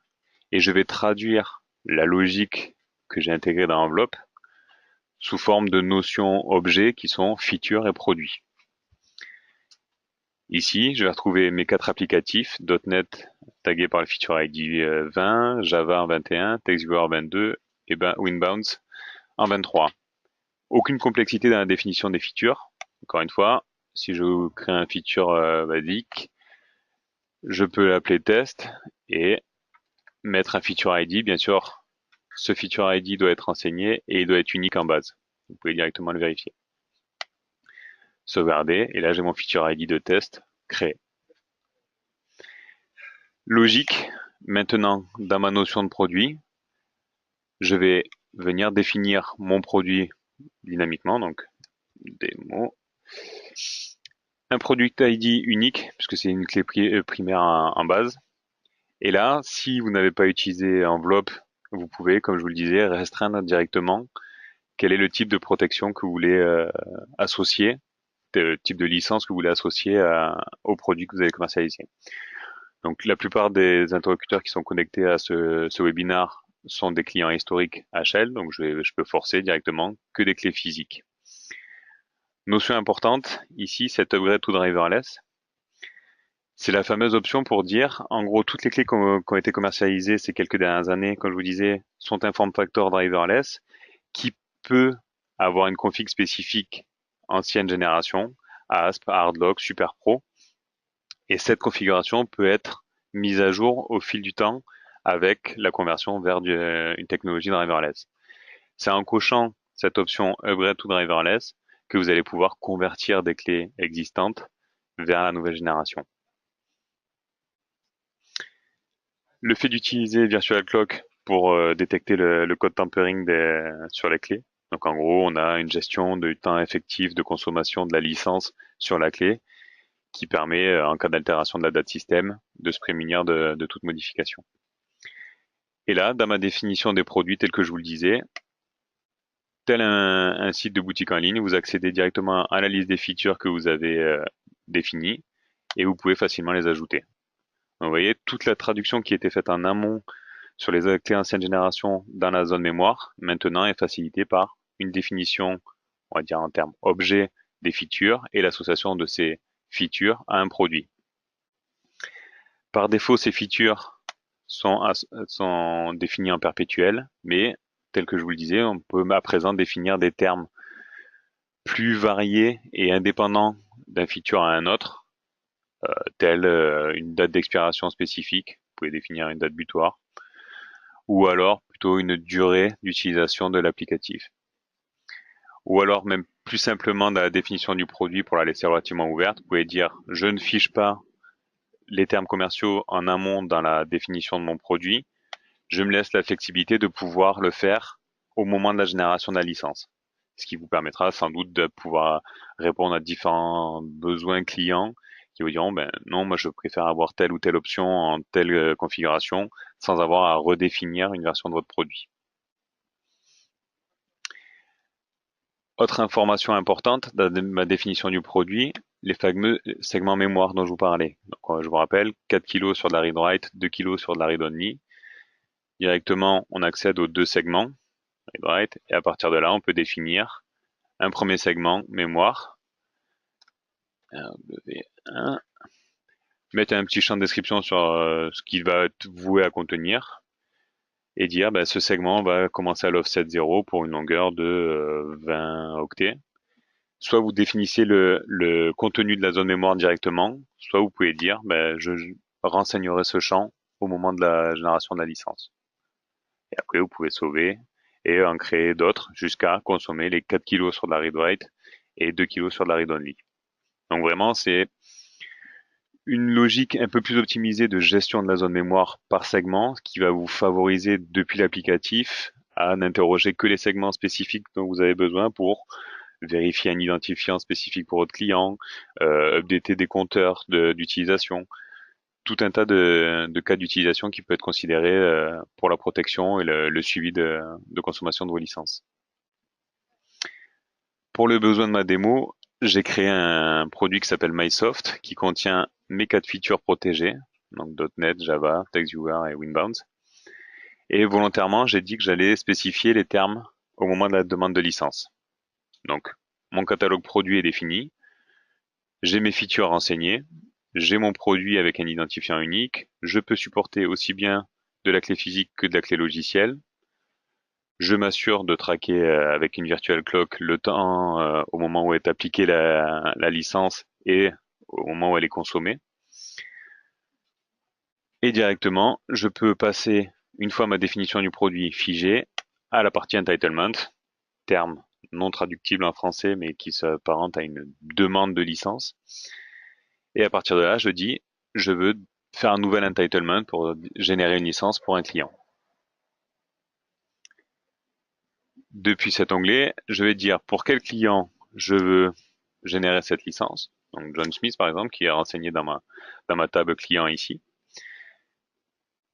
et je vais traduire la logique que j'ai intégrée dans l'enveloppe sous forme de notions objets qui sont features et produits. Ici, je vais retrouver mes 4 applicatifs, .NET tagué par le feature ID 20, Java en 21, TextViewer 22 et Winbounds en 23. Aucune complexité dans la définition des features. Encore une fois, si je crée un feature basique, je peux l'appeler test et mettre un feature ID. Bien sûr, ce feature ID doit être enseigné et il doit être unique en base. Vous pouvez directement le vérifier. Sauvegarder, et là j'ai mon feature ID de test créé. Logique, maintenant dans ma notion de produit, je vais venir définir mon produit dynamiquement, donc démo. Un product ID unique, puisque c'est une clé primaire en base. Et là, si vous n'avez pas utilisé enveloppe, vous pouvez, comme je vous le disais, restreindre directement quel est le type de protection que vous voulez associer, le type de licence que vous voulez associer au produit que vous allez commercialiser. Donc la plupart des interlocuteurs qui sont connectés à ce webinar sont des clients historiques HL, donc je peux forcer directement que des clés physiques. Notion importante, ici, cet upgrade to driverless. C'est la fameuse option pour dire, en gros, toutes les clés qui ont été commercialisées ces quelques dernières années, comme je vous disais, sont un form factor driverless qui peut avoir une config spécifique ancienne génération, ASP, Hardlock, Super Pro. Et cette configuration peut être mise à jour au fil du temps avec la conversion vers une technologie driverless. C'est en cochant cette option Upgrade to Driverless que vous allez pouvoir convertir des clés existantes vers la nouvelle génération. Le fait d'utiliser Virtual Clock pour détecter le code tampering sur les clés. Donc en gros, on a une gestion du temps effectif de consommation de la licence sur la clé qui permet, en cas d'altération de la date système, de se prémunir de toute modification. Et là, dans ma définition des produits, tel que je vous le disais, tel un site de boutique en ligne, vous accédez directement à la liste des features que vous avez définies et vous pouvez facilement les ajouter. Donc, vous voyez, toute la traduction qui était faite en amont sur les clés ancienne génération dans la zone mémoire, maintenant est facilitée par une définition, on va dire en termes objet des features et l'association de ces features à un produit. Par défaut, ces features sont définies en perpétuel, mais tel que je vous le disais, on peut à présent définir des termes plus variés et indépendants d'un feature à un autre, tel une date d'expiration spécifique, vous pouvez définir une date butoir, ou alors plutôt une durée d'utilisation de l'applicatif. Ou alors même plus simplement dans la définition du produit pour la laisser relativement ouverte, vous pouvez dire je ne fiche pas les termes commerciaux en amont dans la définition de mon produit, je me laisse la flexibilité de pouvoir le faire au moment de la génération de la licence. Ce qui vous permettra sans doute de pouvoir répondre à différents besoins clients qui vous diront ben non, moi je préfère avoir telle ou telle option en telle configuration sans avoir à redéfinir une version de votre produit. Autre information importante dans ma définition du produit, les fameux segments mémoire dont je vous parlais. Donc, je vous rappelle, 4 kg sur de la read-write, 2 kg sur de la read-only. Directement, on accède aux deux segments, read-write, et à partir de là, on peut définir un premier segment mémoire, RW1, mettre un petit champ de description sur ce qu'il va être voué à contenir, et dire ce segment va commencer à l'offset 0 pour une longueur de 20 octets. Soit vous définissez le contenu de la zone mémoire directement, soit vous pouvez dire je renseignerai ce champ au moment de la génération de la licence. Et après, vous pouvez sauver et en créer d'autres jusqu'à consommer les 4 kilos sur de la read-write et 2 kilos sur de la read-only. Donc vraiment, c'est une logique un peu plus optimisée de gestion de la zone mémoire par segment qui va vous favoriser depuis l'applicatif à n'interroger que les segments spécifiques dont vous avez besoin pour vérifier un identifiant spécifique pour votre client, updater des compteurs d'utilisation, tout un tas de cas d'utilisation qui peut être considéré pour la protection et le suivi de consommation de vos licences. Pour le besoin de ma démo, j'ai créé un produit qui s'appelle MySoft qui contient mes 4 features protégées, donc .NET, Java, TextViewer et Winbound. Et volontairement, j'ai dit que j'allais spécifier les termes au moment de la demande de licence. Donc, mon catalogue produit est défini, j'ai mes features renseignées, j'ai mon produit avec un identifiant unique, je peux supporter aussi bien de la clé physique que de la clé logicielle. Je m'assure de traquer avec une virtual clock le temps au moment où est appliquée la licence et au moment où elle est consommée. Et directement, je peux passer, une fois ma définition du produit figée, à la partie entitlement, terme non traductible en français mais qui s'apparente à une demande de licence. Et à partir de là, je dis, je veux faire un nouvel entitlement pour générer une licence pour un client. Depuis cet onglet, je vais dire pour quel client je veux générer cette licence. Donc John Smith par exemple, qui est renseigné dans ma table client ici.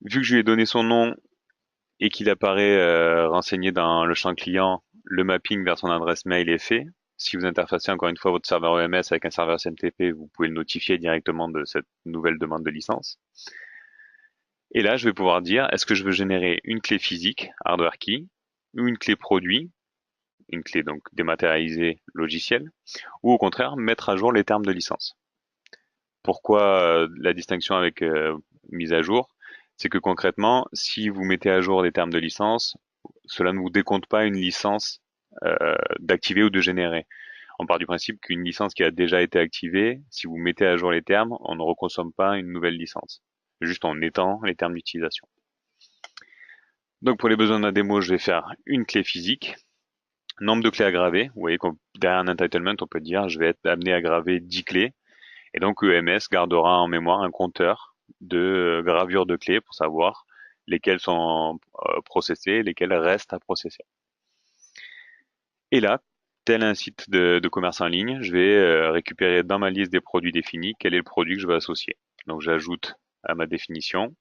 Vu que je lui ai donné son nom et qu'il apparaît renseigné dans le champ client, le mapping vers son adresse mail est fait. Si vous interfacez encore une fois votre serveur EMS avec un serveur SMTP, vous pouvez le notifier directement de cette nouvelle demande de licence. Et là, je vais pouvoir dire, est-ce que je veux générer une clé physique, hardware key, ou une clé produit, une clé donc dématérialisée logicielle, ou au contraire, mettre à jour les termes de licence. Pourquoi la distinction avec mise à jour? C'est que concrètement, si vous mettez à jour des termes de licence, cela ne vous décompte pas une licence d'activer ou de générer. On part du principe qu'une licence qui a déjà été activée, si vous mettez à jour les termes, on ne reconsomme pas une nouvelle licence, juste en étant les termes d'utilisation. Donc pour les besoins de la démo, je vais faire une clé physique, nombre de clés à graver. Vous voyez que derrière un entitlement, on peut dire je vais être amené à graver 10 clés. Et donc EMS gardera en mémoire un compteur de gravure de clés pour savoir lesquelles sont processées, lesquelles restent à processer. Et là, tel un site de commerce en ligne, je vais récupérer dans ma liste des produits définis quel est le produit que je veux associer. Donc j'ajoute à ma définition.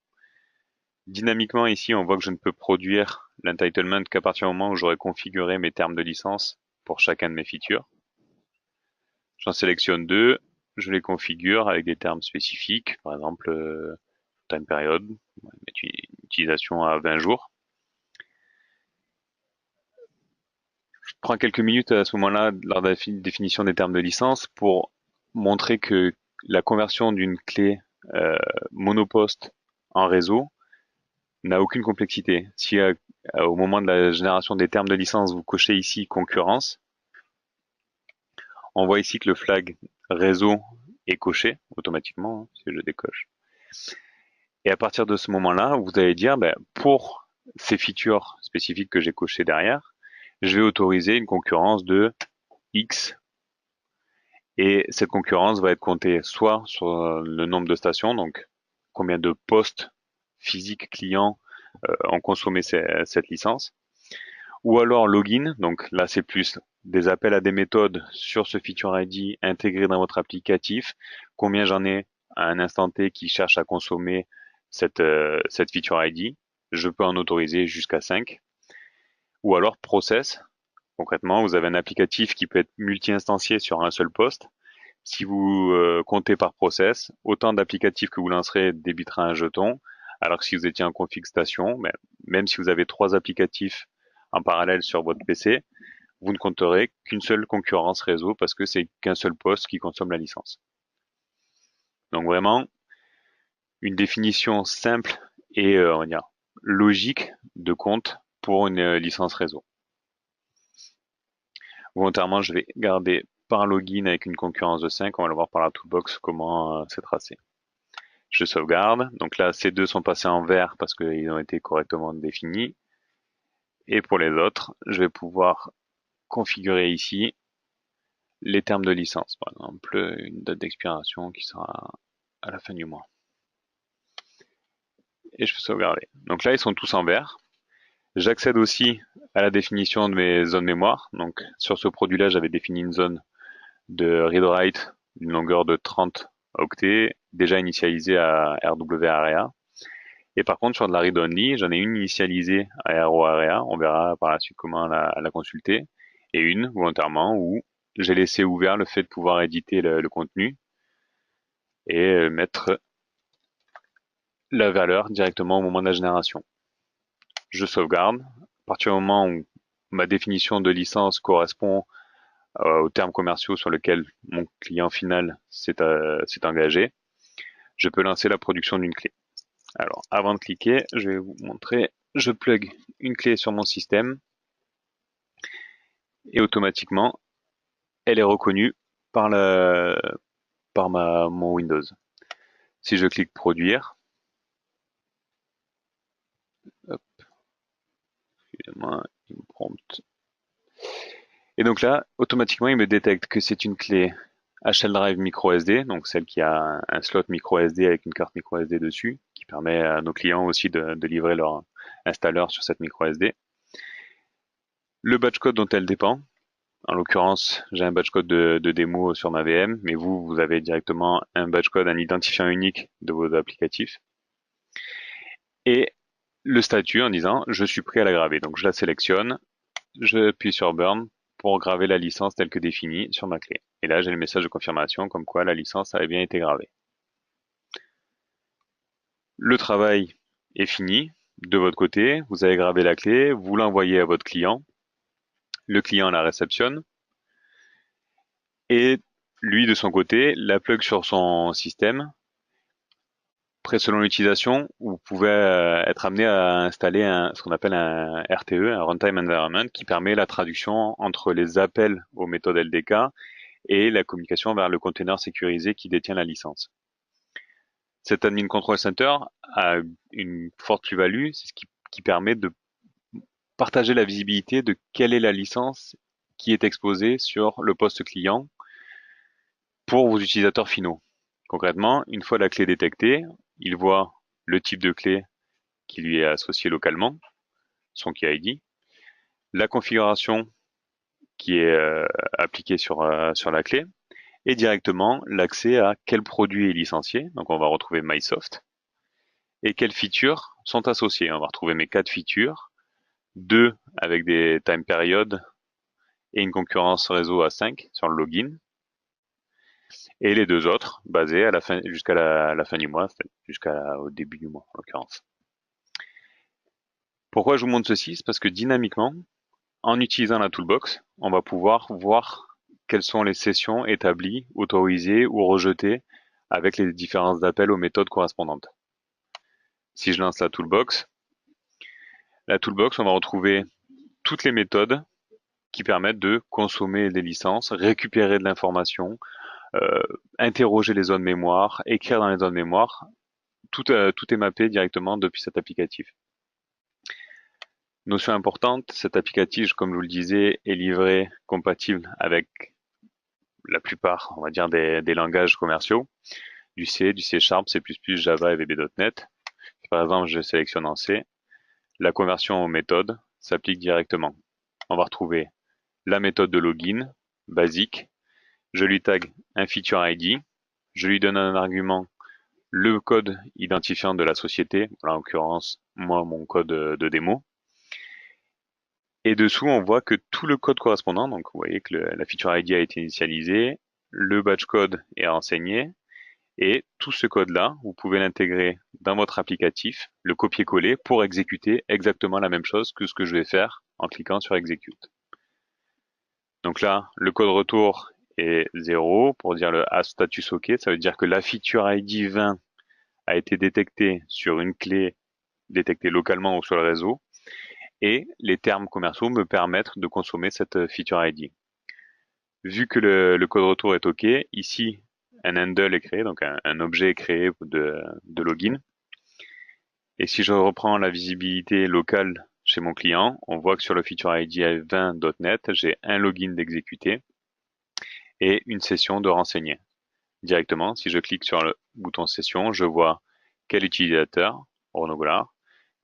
Dynamiquement ici, on voit que je ne peux produire l'entitlement qu'à partir du moment où j'aurai configuré mes termes de licence pour chacun de mes features. J'en sélectionne deux, je les configure avec des termes spécifiques, par exemple time period, on va mettre une utilisation à 20 jours. Je prends quelques minutes à ce moment-là lors de la définition des termes de licence pour montrer que la conversion d'une clé monoposte en réseau n'a aucune complexité. Si au moment de la génération des termes de licence, vous cochez ici concurrence, on voit ici que le flag réseau est coché automatiquement, si je décoche. Et à partir de ce moment-là, vous allez dire, pour ces features spécifiques que j'ai cochées derrière, je vais autoriser une concurrence de X. Et cette concurrence va être comptée soit sur le nombre de stations, donc combien de postes physiques clients ont consommé cette licence, ou alors login, donc là c'est plus des appels à des méthodes sur ce feature ID intégré dans votre applicatif, combien j'en ai à un instant T qui cherche à consommer cette feature ID, je peux en autoriser jusqu'à 5, ou alors process, Concrètement, vous avez un applicatif qui peut être multi-instancié sur un seul poste. Si vous comptez par process, autant d'applicatifs que vous lancerez débitera un jeton, alors que si vous étiez en config station, même si vous avez 3 applicatifs en parallèle sur votre PC, vous ne compterez qu'une seule concurrence réseau parce que c'est qu'un seul poste qui consomme la licence. Donc vraiment, une définition simple et on va dire, logique de compte pour une licence réseau. Volontairement, je vais garder par login avec une concurrence de 5. On va le voir par la toolbox comment c'est tracé. Je sauvegarde. Donc là, ces deux sont passés en vert parce qu'ils ont été correctement définis. Et pour les autres, je vais pouvoir configurer ici les termes de licence. Par exemple, une date d'expiration qui sera à la fin du mois. Et je peux sauvegarder. Donc là, ils sont tous en vert. J'accède aussi à la définition de mes zones mémoire. Donc sur ce produit-là, j'avais défini une zone de read-write d'une longueur de 30 octets, déjà initialisée à RW-AREA. Et par contre, sur de la read-only, j'en ai une initialisée à RO-AREA, on verra par la suite comment la consulter, et une, volontairement, où j'ai laissé ouvert le fait de pouvoir éditer le contenu et mettre la valeur directement au moment de la génération. Je sauvegarde. À partir du moment où ma définition de licence correspond aux termes commerciaux sur lesquels mon client final s'est engagé, je peux lancer la production d'une clé. Alors, avant de cliquer, je vais vous montrer, je plug une clé sur mon système et automatiquement, elle est reconnue par mon Windows. Si je clique produire, hop, excusez-moi, il me prompte. Et donc là, automatiquement, il me détecte que c'est une clé HL Drive micro SD, donc celle qui a un slot micro SD avec une carte micro SD dessus, qui permet à nos clients aussi de livrer leur installeur sur cette micro SD. Le batch code dont elle dépend. En l'occurrence, j'ai un batch code de démo sur ma VM, mais vous avez directement un batch code, un identifiant unique de vos applicatifs. Et le statut en disant je suis prêt à la graver. Donc je la sélectionne, je appuie sur Burn pour graver la licence telle que définie sur ma clé. Et là, j'ai le message de confirmation comme quoi la licence avait bien été gravée. Le travail est fini. De votre côté, vous avez gravé la clé, vous l'envoyez à votre client. Le client la réceptionne. Et lui, de son côté, la plug sur son système. Après, selon l'utilisation, vous pouvez être amené à installer ce qu'on appelle un RTE, un Runtime Environment, qui permet la traduction entre les appels aux méthodes LDK et la communication vers le container sécurisé qui détient la licence. Cet Admin Control Center a une forte plus-value, c'est ce qui permet de partager la visibilité de quelle est la licence qui est exposée sur le poste client pour vos utilisateurs finaux. Concrètement, une fois la clé détectée, il voit le type de clé qui lui est associé localement, son key ID, la configuration qui est appliquée sur la clé, et directement l'accès à quel produit est licencié. Donc on va retrouver MySoft, et quelles features sont associées. On va retrouver mes 4 features, 2 avec des time periods et une concurrence réseau à 5 sur le login, et les 2 autres basés à la fin, jusqu'à la fin du mois, jusqu'au début du mois en l'occurrence. Pourquoi je vous montre ceci? C'est parce que dynamiquement, en utilisant la toolbox, on va pouvoir voir quelles sont les sessions établies, autorisées ou rejetées avec les différences d'appel aux méthodes correspondantes. Si je lance la toolbox, on va retrouver toutes les méthodes qui permettent de consommer des licences, récupérer de l'information, interroger les zones mémoire, écrire dans les zones mémoire. Tout est mappé directement depuis cet applicatif. Notion importante, cet applicatif, comme je vous le disais, est livré compatible avec la plupart, on va dire, des langages commerciaux, du C, du C Sharp, C++, Java et VB.NET. Par exemple, je sélectionne en C, la conversion aux méthodes s'applique directement. On va retrouver la méthode de login, basique, je lui tag un feature ID, je lui donne un argument, le code identifiant de la société, en l'occurrence, moi, mon code de démo, Et dessous, on voit que tout le code correspondant, donc vous voyez que la feature ID a été initialisée, le batch code est renseigné, et tout ce code-là, vous pouvez l'intégrer dans votre applicatif, le copier-coller pour exécuter exactement la même chose que ce que je vais faire en cliquant sur Execute. Donc là, le code retour est 0 pour dire le as status OK. Ça veut dire que la feature ID 20 a été détectée sur une clé détectée localement ou sur le réseau. Et les termes commerciaux me permettent de consommer cette feature ID. Vu que le code retour est OK, ici, un handle est créé, donc un objet est créé de login. Et si je reprends la visibilité locale chez mon client, on voit que sur le feature ID 20.net, j'ai un login d'exécuter et une session de renseigner. Directement, si je clique sur le bouton session, je vois quel utilisateur, Renaud Goulard,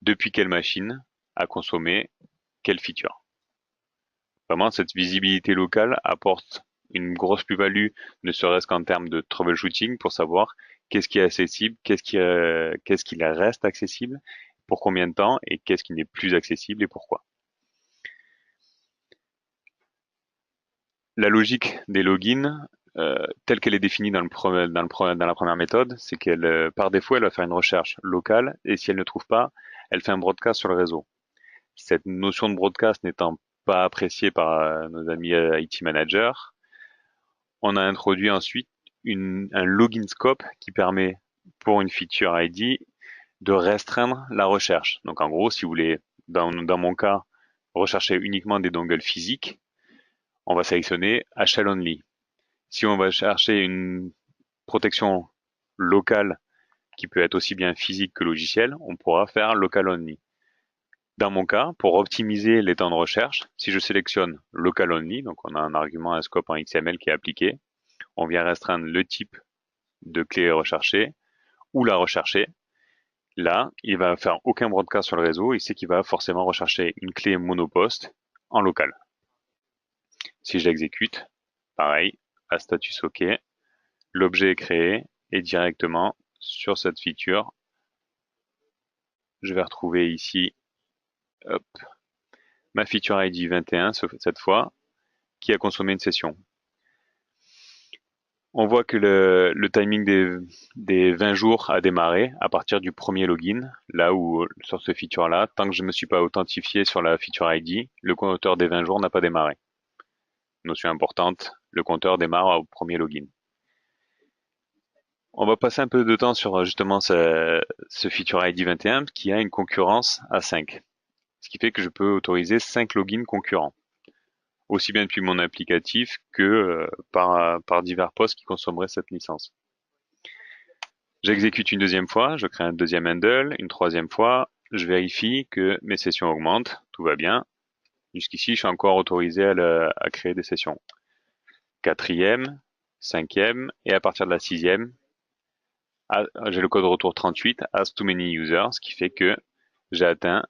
depuis quelle machine a consommé quelle feature. Vraiment, cette visibilité locale apporte une grosse plus-value, ne serait-ce qu'en termes de troubleshooting pour savoir qu'est-ce qui est accessible, qu'est-ce qui reste accessible, pour combien de temps et qu'est-ce qui n'est plus accessible et pourquoi. La logique des logins, telle qu'elle est définie dans la première méthode, c'est qu'elle, par défaut, elle va faire une recherche locale et si elle ne trouve pas, elle fait un broadcast sur le réseau. Cette notion de broadcast n'étant pas appréciée par nos amis IT managers, on a introduit ensuite un login scope qui permet pour une feature ID de restreindre la recherche. Donc en gros, si vous voulez, dans mon cas, rechercher uniquement des dongles physiques, on va sélectionner HL only. Si on va chercher une protection locale qui peut être aussi bien physique que logicielle, on pourra faire local only. Dans mon cas, pour optimiser les temps de recherche, si je sélectionne local only, donc on a un argument, un scope en XML qui est appliqué, on vient restreindre le type de clé recherchée ou la rechercher. Là, il va faire aucun broadcast sur le réseau, il sait qu'il va forcément rechercher une clé monopost en local. Si je l'exécute, pareil, à status OK, l'objet est créé et directement sur cette feature, je vais retrouver ici hop, ma feature ID 21 cette fois qui a consommé une session. On voit que le timing des 20 jours a démarré à partir du premier login, là où sur ce feature-là, tant que je ne me suis pas authentifié sur la feature ID, le compteur des 20 jours n'a pas démarré. Notion importante, le compteur démarre au premier login. On va passer un peu de temps sur justement ce feature ID 21 qui a une concurrence à 5. Ce qui fait que je peux autoriser 5 logins concurrents. Aussi bien depuis mon applicatif que par divers postes qui consommeraient cette licence. J'exécute une deuxième fois, je crée un deuxième handle, une troisième fois, je vérifie que mes sessions augmentent, tout va bien. Jusqu'ici, je suis encore autorisé à créer des sessions. Quatrième, cinquième, et à partir de la sixième, j'ai le code retour 38, as too many users, ce qui fait que j'ai atteint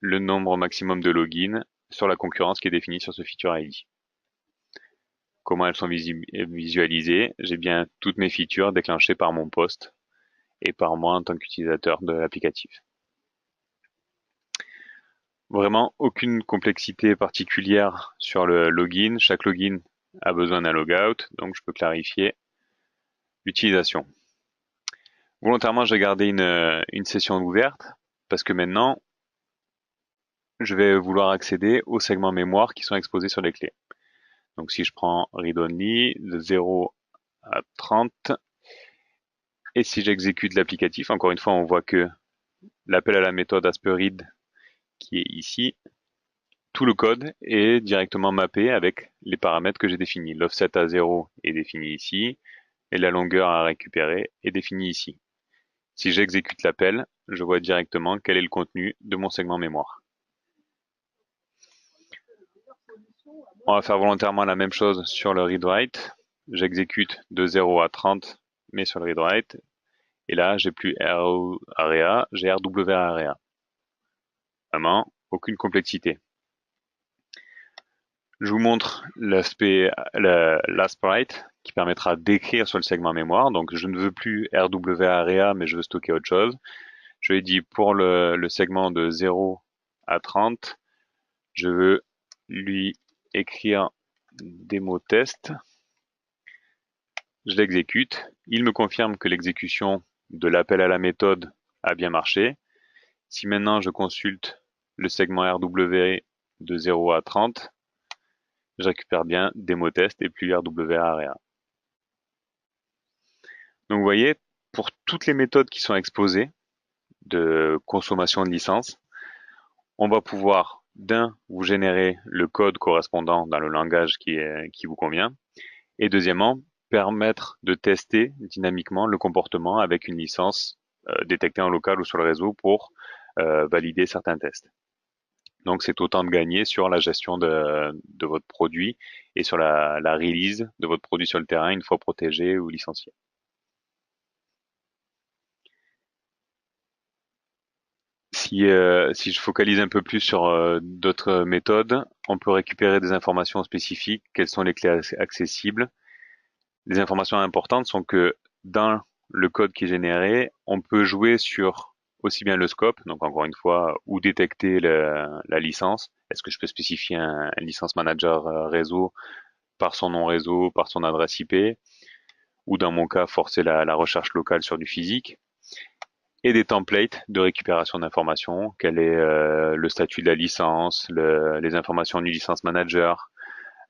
le nombre maximum de logins sur la concurrence qui est définie sur ce feature ID. Comment elles sont visualisées? J'ai bien toutes mes features déclenchées par mon poste et par moi en tant qu'utilisateur de l'applicatif. Vraiment aucune complexité particulière sur le login. Chaque login a besoin d'un logout, donc je peux clarifier l'utilisation. Volontairement, j'ai gardé une session ouverte parce que maintenant, je vais vouloir accéder aux segments mémoire qui sont exposés sur les clés. Donc si je prends read only de 0 à 30 et si j'exécute l'applicatif, encore une fois, on voit que l'appel à la méthode asperread qui est ici, tout le code est directement mappé avec les paramètres que j'ai définis. L'offset à 0 est défini ici et la longueur à récupérer est définie ici. Si j'exécute l'appel, je vois directement quel est le contenu de mon segment mémoire. On va faire volontairement la même chose sur le read-write. J'exécute de 0 à 30, mais sur le read-write. Et là, j'ai plus RAREA, j'ai RWAREA. Vraiment, aucune complexité. Je vous montre l'aspect l'ASPRite qui permettra d'écrire sur le segment mémoire. Donc, je ne veux plus RWAREA, mais je veux stocker autre chose. Je lui ai dit pour le segment de 0 à 30, je veux lui écrire démo test. Je l'exécute. Il me confirme que l'exécution de l'appel à la méthode a bien marché. Si maintenant je consulte le segment RW de 0 à 30, je récupère bien démo test et plus RWA. Donc vous voyez, pour toutes les méthodes qui sont exposées de consommation de licence, on va pouvoir vous générer le code correspondant dans le langage qui vous convient, et deuxièmement, permettre de tester dynamiquement le comportement avec une licence détectée en local ou sur le réseau pour valider certains tests. Donc c'est autant de gagner sur la gestion de votre produit et sur la release de votre produit sur le terrain une fois protégé ou licencié. Si je focalise un peu plus sur d'autres méthodes, on peut récupérer des informations spécifiques. Quelles sont les clés accessibles? Les informations importantes sont que dans le code qui est généré, on peut jouer sur aussi bien le scope, donc encore une fois, où détecter la licence. Est-ce que je peux spécifier un licence manager réseau par son nom réseau, par son adresse IP, ou dans mon cas, forcer la recherche locale sur du physique, et des templates de récupération d'informations. Quel est le statut de la licence, les informations du licence manager,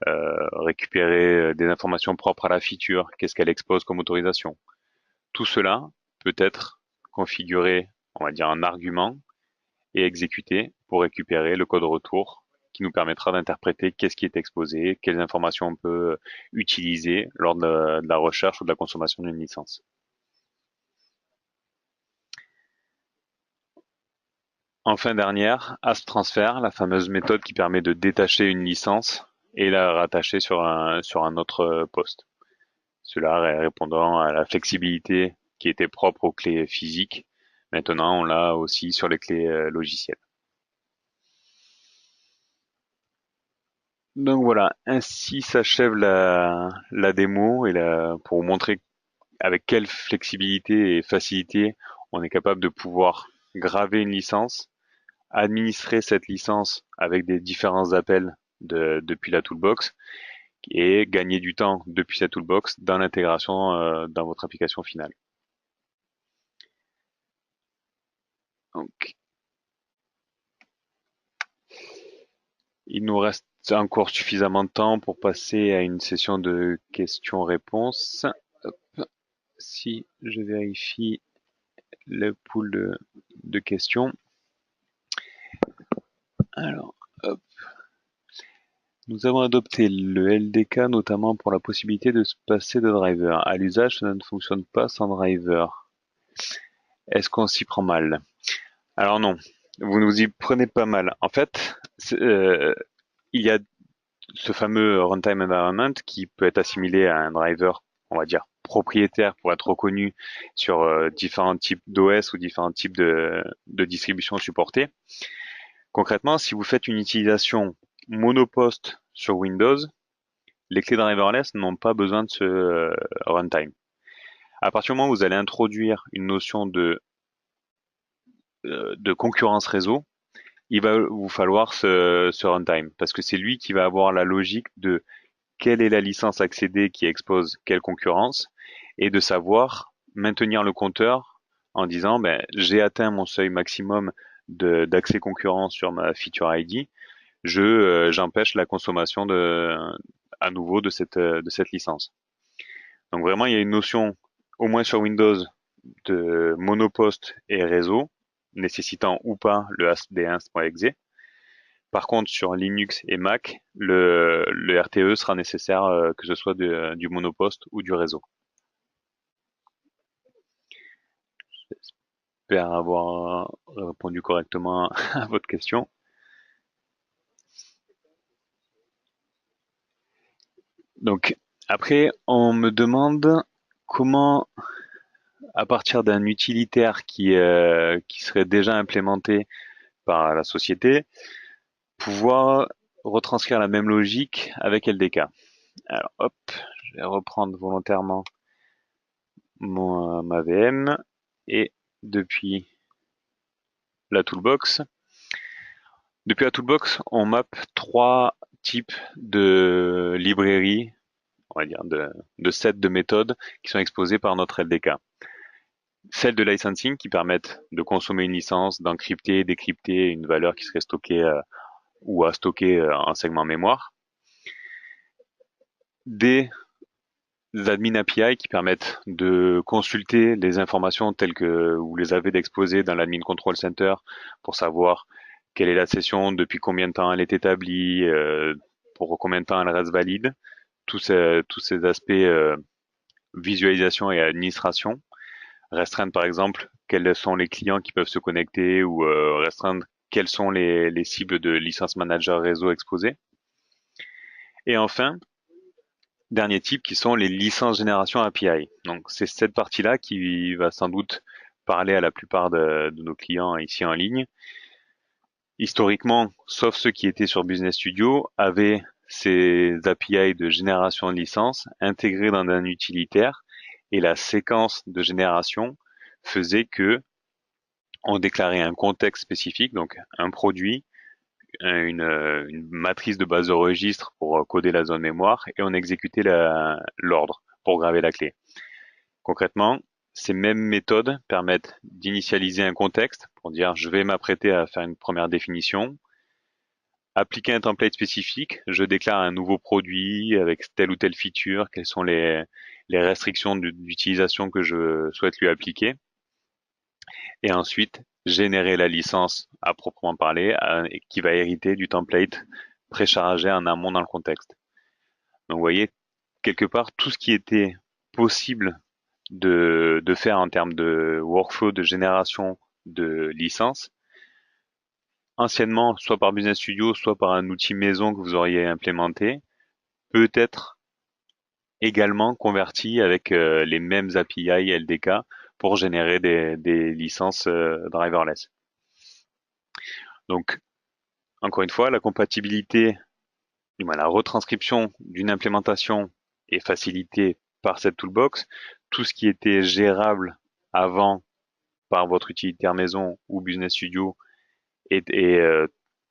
récupérer des informations propres à la feature, qu'est-ce qu'elle expose comme autorisation. Tout cela peut être configuré, on va dire, en argument et exécuté pour récupérer le code retour qui nous permettra d'interpréter qu'est-ce qui est exposé, quelles informations on peut utiliser lors de la recherche ou de la consommation d'une licence. Enfin dernière, Asp Transfer, la fameuse méthode qui permet de détacher une licence et la rattacher sur un autre poste. Cela répondant à la flexibilité qui était propre aux clés physiques. Maintenant, on l'a aussi sur les clés logicielles. Donc voilà, ainsi s'achève la démo et pour vous montrer avec quelle flexibilité et facilité on est capable de pouvoir graver une licence, administrer cette licence avec des différents appels depuis la toolbox et gagner du temps depuis cette toolbox dans l'intégration dans votre application finale. Donc, il nous reste encore suffisamment de temps pour passer à une session de questions-réponses. Si je vérifie le pool de questions. Alors, hop. Nous avons adopté le LDK notamment pour la possibilité de se passer de driver. À l'usage, cela ne fonctionne pas sans driver. Est-ce qu'on s'y prend mal? Alors non, vous nous y prenez pas mal. En fait, il y a ce fameux runtime environment qui peut être assimilé à un driver, on va dire, propriétaire pour être reconnu sur différents types d'OS ou différents types de distributions supportées. Concrètement, si vous faites une utilisation monoposte sur Windows, les clés driverless n'ont pas besoin de ce runtime. À partir du moment où vous allez introduire une notion de concurrence réseau, il va vous falloir ce runtime parce que c'est lui qui va avoir la logique de quelle est la licence accédée qui expose quelle concurrence et de savoir maintenir le compteur en disant j'ai atteint mon seuil maximum d'accès concurrent sur ma feature ID, j'empêche la consommation à nouveau de cette licence. Donc vraiment il y a une notion au moins sur Windows de monoposte et réseau nécessitant ou pas le ASP.inst.exe. Par contre, sur Linux et Mac, le RTE sera nécessaire que ce soit du monoposte ou du réseau. J'espère avoir répondu correctement à votre question. Donc, après, on me demande comment, à partir d'un utilitaire qui serait déjà implémenté par la société, pouvoir retranscrire la même logique avec LDK. Alors hop, je vais reprendre volontairement ma VM et depuis la toolbox. Depuis la toolbox, on map trois types de librairies, on va dire, de sets de méthodes qui sont exposées par notre LDK. Celles de licensing qui permettent de consommer une licence, d'encrypter et décrypter une valeur qui serait stockée ou à stocker un segment mémoire. Des admin API qui permettent de consulter les informations telles que vous les avez d'exposer dans l'admin control center pour savoir quelle est la session, depuis combien de temps elle est établie, pour combien de temps elle reste valide. Tous ces aspects visualisation et administration. Restreindre par exemple quels sont les clients qui peuvent se connecter ou restreindre quelles sont les cibles de licence manager réseau exposées. Et enfin, dernier type qui sont les licences génération API. Donc c'est cette partie-là qui va sans doute parler à la plupart de nos clients ici en ligne. Historiquement, sauf ceux qui étaient sur Business Studio, avaient ces API de génération de licences intégrés dans un utilitaire et la séquence de génération faisait que on déclarait un contexte spécifique, donc un produit, une matrice de base de registre pour coder la zone mémoire et on exécutait l'ordre pour graver la clé. Concrètement, ces mêmes méthodes permettent d'initialiser un contexte pour dire je vais m'apprêter à faire une première définition, appliquer un template spécifique, je déclare un nouveau produit avec telle ou telle feature, quelles sont les restrictions d'utilisation que je souhaite lui appliquer, et ensuite générer la licence à proprement parler qui va hériter du template préchargé en amont dans le contexte. Donc vous voyez, quelque part, tout ce qui était possible de faire en termes de workflow de génération de licences, anciennement, soit par Business Studio, soit par un outil maison que vous auriez implémenté, peut être également converti avec les mêmes API LDK pour générer des licences driverless. Donc, encore une fois, la compatibilité, du moins la retranscription d'une implémentation est facilitée par cette toolbox. Tout ce qui était gérable avant par votre utilitaire maison ou Business Studio est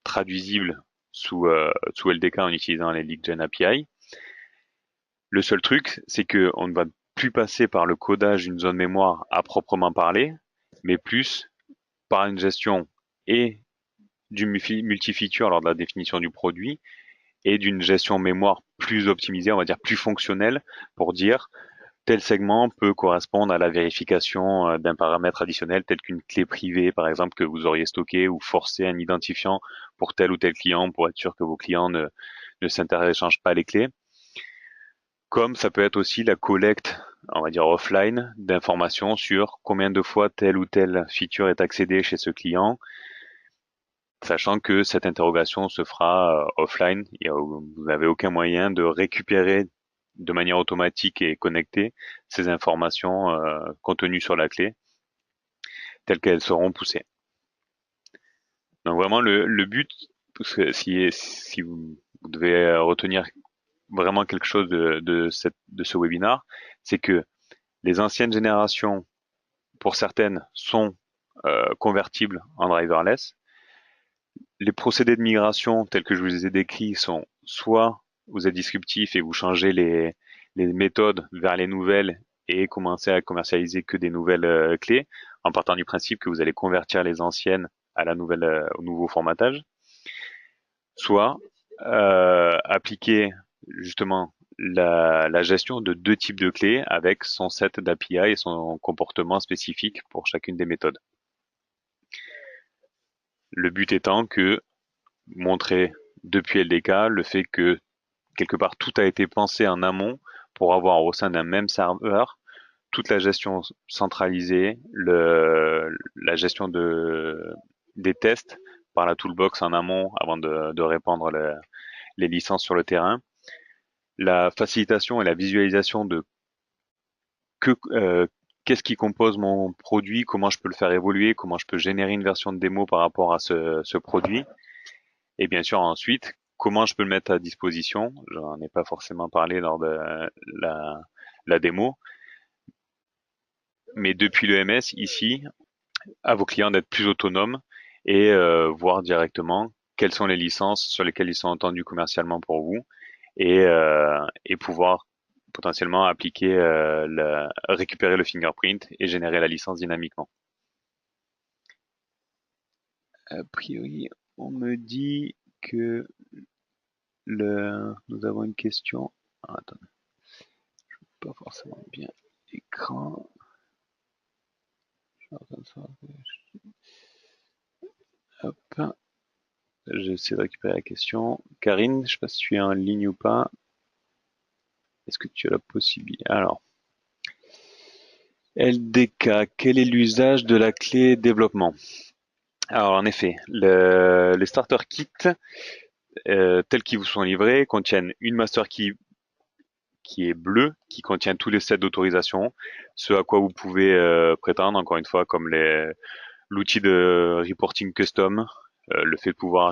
traduisible sous LDK en utilisant les LeakGen API. Le seul truc, c'est que on ne va plus passer par le codage d'une zone mémoire à proprement parler, mais plus par une gestion et du multi-feature lors de la définition du produit et d'une gestion mémoire plus optimisée, on va dire plus fonctionnelle, pour dire tel segment peut correspondre à la vérification d'un paramètre additionnel tel qu'une clé privée, par exemple, que vous auriez stocké ou forcer un identifiant pour tel ou tel client pour être sûr que vos clients ne s'interchangent pas les clés. Comme ça peut être aussi la collecte, on va dire offline, d'informations sur combien de fois telle ou telle feature est accédée chez ce client, sachant que cette interrogation se fera offline. Vous n'avez aucun moyen de récupérer de manière automatique et connectée ces informations contenues sur la clé, telles qu'elles seront poussées. Donc vraiment le but, parce que si vous devez retenir vraiment quelque chose de ce webinaire, c'est que les anciennes générations, pour certaines, sont convertibles en driverless. Les procédés de migration tels que je vous les ai décrits sont soit vous êtes disruptif et vous changez les méthodes vers les nouvelles et commencez à commercialiser que des nouvelles clés, en partant du principe que vous allez convertir les anciennes à la nouvelle, au nouveau formatage. Soit appliquer justement la gestion de deux types de clés avec son set d'API et son comportement spécifique pour chacune des méthodes. Le but étant que montrer depuis LDK le fait que quelque part tout a été pensé en amont pour avoir au sein d'un même serveur toute la gestion centralisée, la gestion des tests par la toolbox en amont avant de répandre les licences sur le terrain, la facilitation et la visualisation de qu'est-ce qui compose mon produit, comment je peux le faire évoluer, comment je peux générer une version de démo par rapport à ce produit, et bien sûr ensuite comment je peux le mettre à disposition. J'en ai pas forcément parlé lors de la démo, mais depuis le MS ici, à vos clients d'être plus autonomes et voir directement quelles sont les licences sur lesquelles ils sont entendus commercialement pour vous et pouvoir potentiellement appliquer, récupérer le fingerprint et générer la licence dynamiquement. A priori, on me dit que nous avons une question. Ah, attendez, pas forcément bien. Écran. Hop. J'essaie de récupérer la question. Karine, je sais pas si tu es en ligne ou pas. Est-ce que tu as la possibilité? Alors, LDK, quel est l'usage de la clé développement? Alors, en effet, les starter kits tels qu'ils vous sont livrés contiennent une master key qui est bleue, qui contient tous les sets d'autorisation, ce à quoi vous pouvez prétendre, encore une fois, comme l'outil de reporting custom, le fait de pouvoir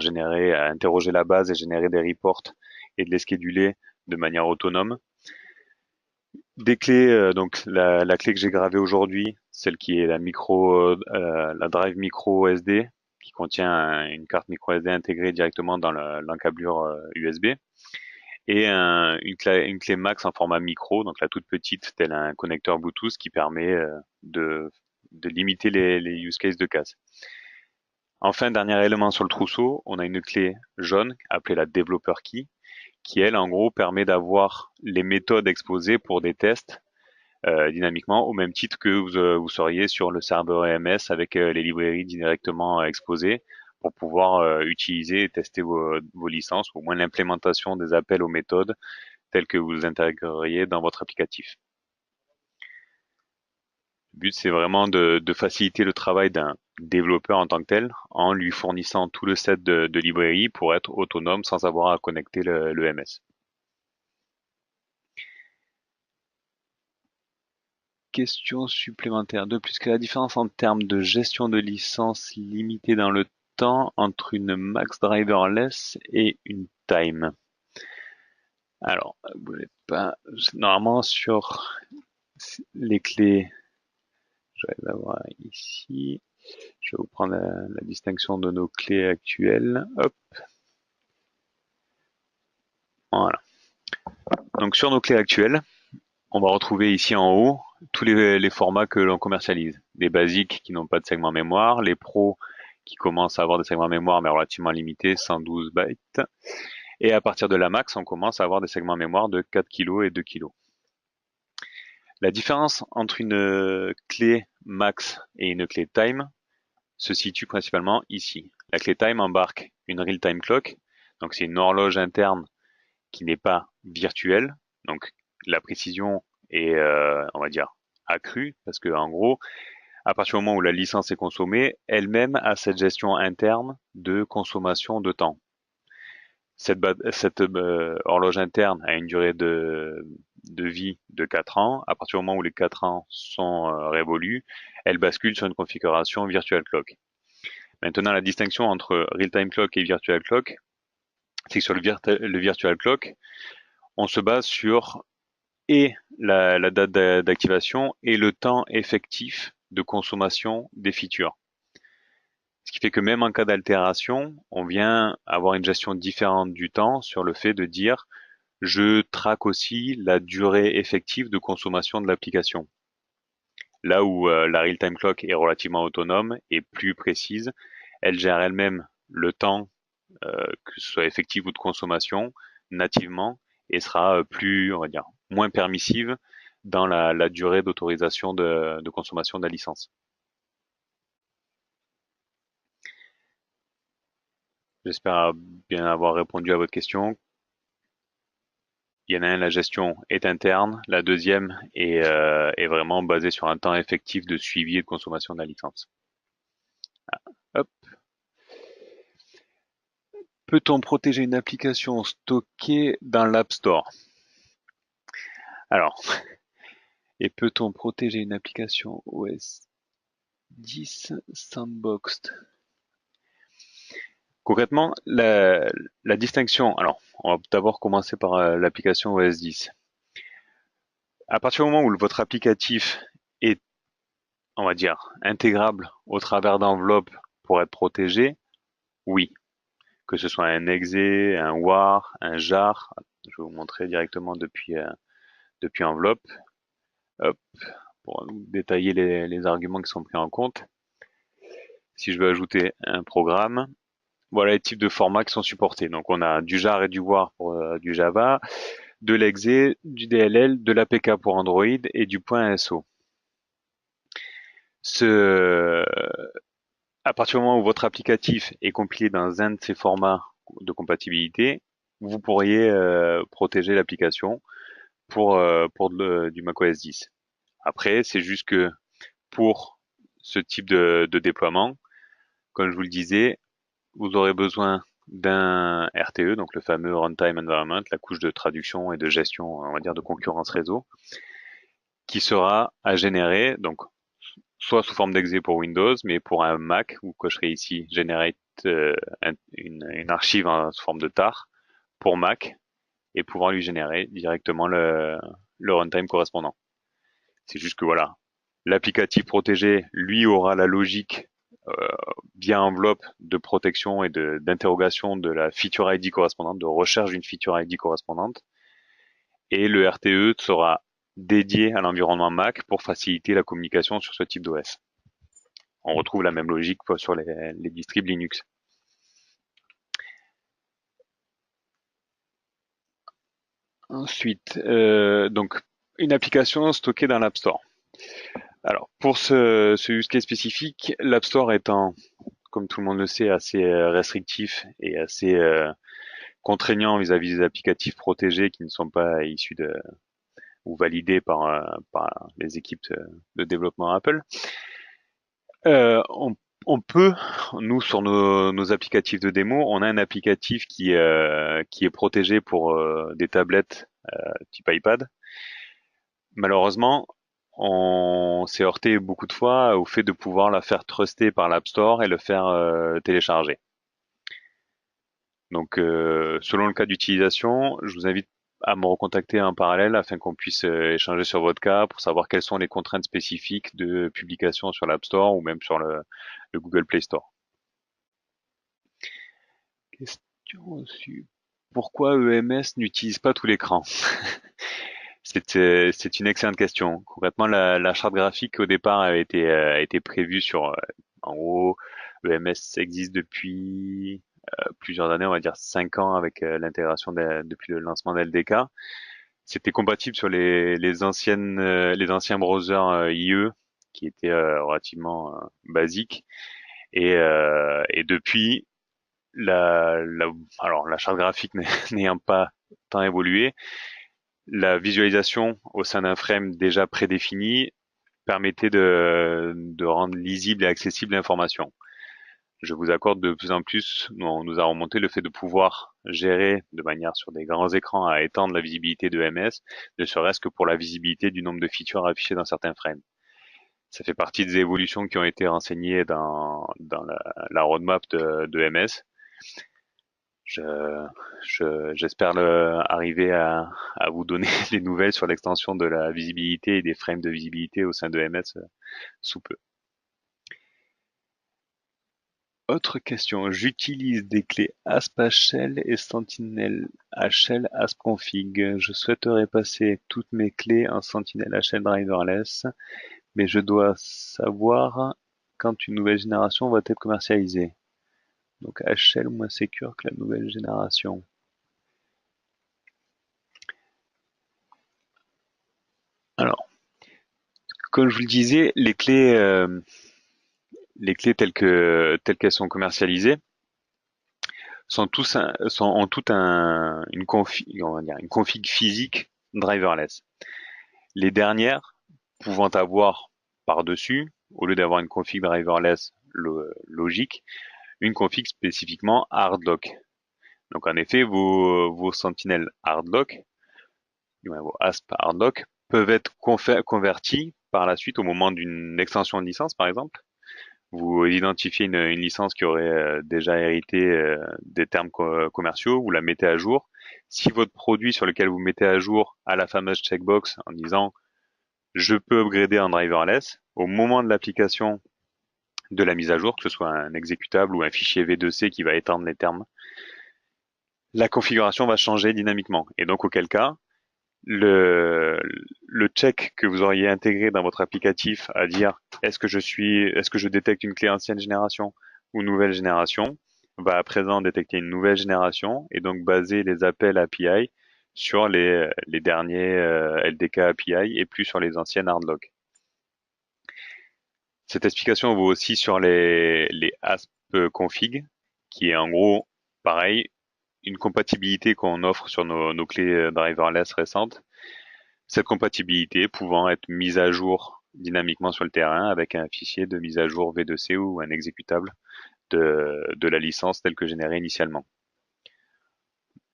interroger la base et générer des reports et de les scheduler de manière autonome. Des clés, donc la clé que j'ai gravée aujourd'hui, celle qui est la drive micro SD, qui contient une carte micro SD intégrée directement dans l'encablure USB, et une clé max en format micro, donc la toute petite, tel un connecteur Bluetooth qui permet de limiter les use cases de casse. Enfin, dernier élément sur le trousseau, on a une clé jaune appelée la Developer Key, qui elle, en gros, permet d'avoir les méthodes exposées pour des tests dynamiquement, au même titre que vous seriez sur le serveur EMS avec les librairies directement exposées pour pouvoir utiliser et tester vos licences, ou au moins l'implémentation des appels aux méthodes telles que vous intégreriez dans votre applicatif. Le but, c'est vraiment de faciliter le travail d'un développeur en tant que tel en lui fournissant tout le set de librairies pour être autonome sans avoir à connecter le EMS. Question supplémentaire. De plus, quelle est la différence en termes de gestion de licence limitée dans le temps entre une max driverless et une time? Alors, bougez pas. Normalement, sur les clés, je vais l'avoir ici. Je vais vous prendre la distinction de nos clés actuelles. Hop. Voilà. Donc, sur nos clés actuelles, on va retrouver ici en haut tous les formats que l'on commercialise. Les basiques qui n'ont pas de segment mémoire, les pros qui commencent à avoir des segments mémoire mais relativement limités, 112 bytes. Et à partir de la max, on commence à avoir des segments mémoire de 4 kg et 2 kg. La différence entre une clé max et une clé time se situe principalement ici. La clé time embarque une real-time clock, donc c'est une horloge interne qui n'est pas virtuelle, donc la précision est, on va dire, accrue, parce que en gros, à partir du moment où la licence est consommée, elle-même a cette gestion interne de consommation de temps. Cette horloge interne a une durée de vie de 4 ans. À partir du moment où les 4 ans sont révolus, elle bascule sur une configuration virtual clock. Maintenant, la distinction entre real-time clock et virtual clock, c'est que sur le virtual clock, on se base sur et la date d'activation et le temps effectif de consommation des features. Ce qui fait que même en cas d'altération, on vient avoir une gestion différente du temps sur le fait de dire je traque aussi la durée effective de consommation de l'application. Là où la real-time clock est relativement autonome et plus précise, elle gère elle-même le temps, que ce soit effectif ou de consommation, nativement, et sera plus, on va dire, moins permissive dans la durée d'autorisation de consommation de la licence. J'espère bien avoir répondu à votre question. Il y en a un, la gestion est interne. La deuxième est vraiment basée sur un temps effectif de suivi et de consommation de la licence. Hop. Peut-on protéger une application stockée dans l'App Store? Alors, et peut-on protéger une application OS 10 sandboxed? Concrètement, la distinction, alors, on va d'abord commencer par l'application OS 10. À partir du moment où votre applicatif est, on va dire, intégrable au travers d'enveloppes pour être protégé, oui. que ce soit un exe, un war, un jar. Je vais vous montrer directement depuis enveloppe. Hop, pour détailler les arguments qui sont pris en compte. Si je veux ajouter un programme, voilà les types de formats qui sont supportés. Donc on a du jar et du war pour du Java, de l'exe, du DLL, de l'APK pour Android et du .so. Ce, à partir du moment où votre applicatif est compilé dans un de ces formats de compatibilité, vous pourriez protéger l'application pour du macOS 10. Après, c'est juste que pour ce type de déploiement, comme je vous le disais, vous aurez besoin d'un RTE, donc le fameux Runtime Environment, la couche de traduction et de gestion, on va dire, de concurrence réseau, qui sera à générer, donc soit sous forme d'exe pour Windows, mais pour un Mac, vous cocherez ici Generate une archive sous forme de tar pour Mac et pouvoir lui générer directement le runtime correspondant. C'est juste que voilà, l'applicatif protégé, lui, aura la logique via enveloppe de protection et d'interrogation de la feature ID correspondante, de recherche d'une feature ID correspondante. Et le RTE sera dédié à l'environnement Mac pour faciliter la communication sur ce type d'OS. On retrouve la même logique sur les distribs Linux. Ensuite, donc une application stockée dans l'App Store. Alors pour ce use case spécifique, l'App Store étant, comme tout le monde le sait, assez restrictif et assez contraignant vis-à-vis des applicatifs protégés qui ne sont pas issus ou validés par les équipes de développement Apple. Euh, on, on peut, nous sur nos applicatifs de démo, on a un applicatif qui est protégé pour des tablettes type iPad. Malheureusement, on s'est heurté beaucoup de fois au fait de pouvoir la faire truster par l'App Store et le faire télécharger. Donc, selon le cas d'utilisation, je vous invite à me recontacter en parallèle afin qu'on puisse échanger sur votre cas pour savoir quelles sont les contraintes spécifiques de publication sur l'App Store ou même sur le Google Play Store. Question reçue. Pourquoi EMS n'utilise pas tout l'écran? C'est une excellente question. Concrètement, la charte graphique au départ a été prévue sur, en gros, EMS existe depuis plusieurs années, on va dire 5 ans avec l'intégration depuis le lancement d'LDK. C'était compatible sur les anciens browsers IE qui étaient relativement basiques et depuis alors la charte graphique n'ayant pas tant évolué, la visualisation au sein d'un frame déjà prédéfini permettait de rendre lisible et accessible l'information. Je vous accorde de plus en plus, on nous a remonté le fait de pouvoir gérer de manière sur des grands écrans à étendre la visibilité de MS, ne serait-ce que pour la visibilité du nombre de features affichées dans certains frames. Ça fait partie des évolutions qui ont été renseignées dans la roadmap de MS. J'espère arriver à vous donner des nouvelles sur l'extension de la visibilité et des frames de visibilité au sein de MS sous peu. Autre question, j'utilise des clés ASP.HL et SentinelHL ASP.config. Je souhaiterais passer toutes mes clés en SentinelHL driverless, mais je dois savoir quand une nouvelle génération va être commercialisée. Donc HL moins secure que la nouvelle génération. Alors, comme je vous le disais, les clés telles qu'elles sont commercialisées ont toutes une config, on va dire, une config physique driverless. Les dernières pouvant avoir par-dessus, au lieu d'avoir une config driverless logique, une config spécifiquement hardlock. Donc en effet, vos Sentinel hardlock, vos ASP hardlock, peuvent être convertis par la suite au moment d'une extension de licence, par exemple. Vous identifiez une licence qui aurait déjà hérité des termes commerciaux, vous la mettez à jour. Si votre produit sur lequel vous mettez à jour a la fameuse checkbox en disant je peux upgrader en driverless, au moment de l'application de la mise à jour, que ce soit un exécutable ou un fichier V2C qui va étendre les termes, la configuration va changer dynamiquement. Et donc, auquel cas, le, le check que vous auriez intégré dans votre applicatif à dire est-ce que je détecte une clé ancienne génération ou nouvelle génération, va à présent détecter une nouvelle génération et donc baser les appels API sur les derniers LDK API et plus sur les anciennes hardlock. Cette explication vaut aussi sur les ASP config, qui est en gros pareil, une compatibilité qu'on offre sur nos clés driverless récentes. Cette compatibilité pouvant être mise à jour dynamiquement sur le terrain avec un fichier de mise à jour V2C ou un exécutable de la licence telle que générée initialement.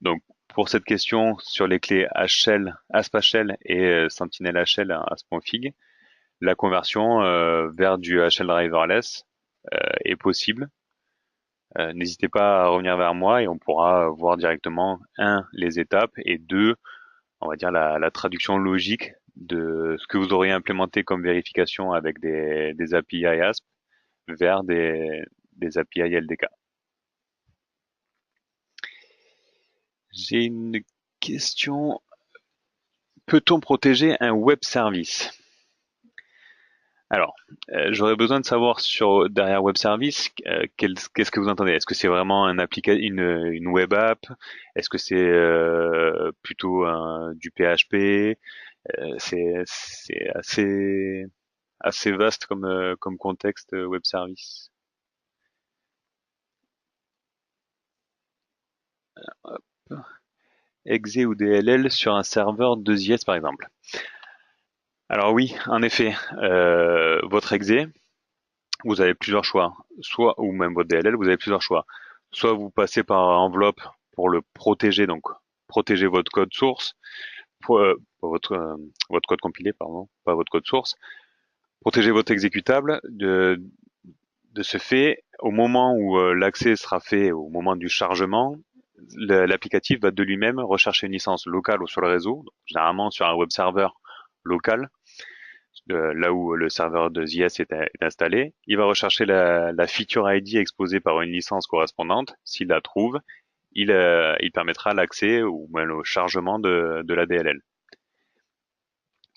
Donc, pour cette question sur les clés HL, ASP-HL et Sentinel-HL à ASP-config, la conversion vers du HL driverless est possible. N'hésitez pas à revenir vers moi et on pourra voir directement, les étapes et deux, on va dire la traduction logique de ce que vous auriez implémenté comme vérification avec des API ASP vers des API LDK. J'ai une question. Peut-on protéger un web service? Alors, j'aurais besoin de savoir derrière web service, qu'est-ce que vous entendez? Est-ce que c'est vraiment une web app? Est-ce que c'est plutôt du PHP? C'est assez vaste comme contexte web service. Hop. Exe ou DLL sur un serveur 2IS par exemple. Alors oui, en effet, votre exe, vous avez plusieurs choix, soit ou même votre DLL, vous avez plusieurs choix. Soit vous passez par enveloppe pour le protéger, donc protéger votre code source, pour votre code compilé, pardon, pas votre code source, protéger votre exécutable de ce fait, au moment où l'accès sera fait, au moment du chargement, l'applicatif va de lui-même rechercher une licence locale ou sur le réseau, donc, généralement sur un web server local, là où le serveur de ZIS est installé. Il va rechercher la feature ID exposée par une licence correspondante. S'il la trouve, il permettra l'accès ou même le chargement de la DLL.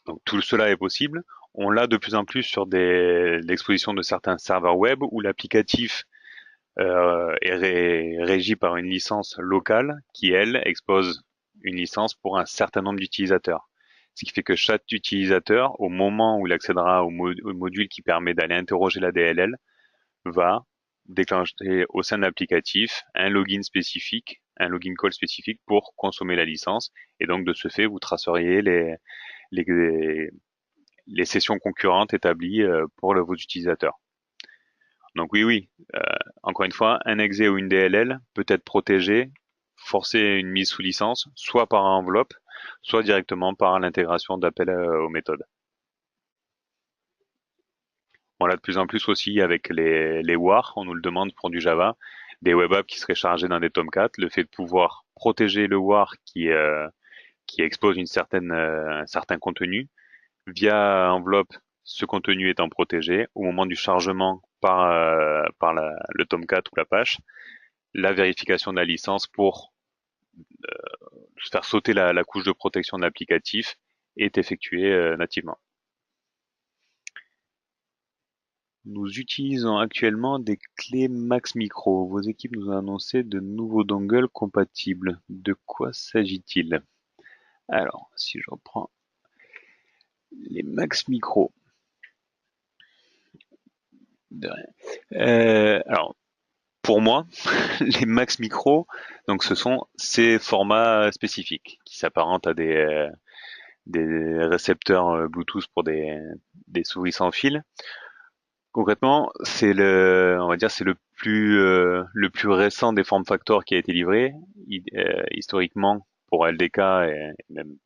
Donc tout cela est possible. On l'a de plus en plus sur l'exposition de certains serveurs web où l'applicatif est régi par une licence locale qui, elle, expose une licence pour un certain nombre d'utilisateurs. Ce qui fait que chaque utilisateur, au moment où il accédera au module qui permet d'aller interroger la DLL, va déclencher au sein de l'applicatif un login spécifique, un login call spécifique pour consommer la licence. Et donc, de ce fait, vous traceriez les, les sessions concurrentes établies pour vos utilisateurs. Donc oui, encore une fois, un exe ou une DLL peut être protégé, forcer une mise sous licence, soit par enveloppe, soit directement par l'intégration d'appels aux méthodes. On l'a de plus en plus aussi avec les WAR, on nous le demande pour du Java, des web apps qui seraient chargés d'un des Tomcat, le fait de pouvoir protéger le WAR qui expose un certain contenu, via enveloppe, ce contenu étant protégé, au moment du chargement par le Tomcat ou l'Apache, la vérification de la licence pour faire sauter la couche de protection de l'applicatif est effectuée nativement. Nous utilisons actuellement des clés Max Micro. Vos équipes nous ont annoncé de nouveaux dongles compatibles. De quoi s'agit-il? Alors, si je reprends les Max Micro. Alors, pour moi, les Max Micro, donc ce sont ces formats spécifiques qui s'apparentent à des récepteurs Bluetooth pour des souris sans fil. Concrètement, on va dire, c'est le plus récent des form factors qui a été livré. Historiquement, pour LDK et même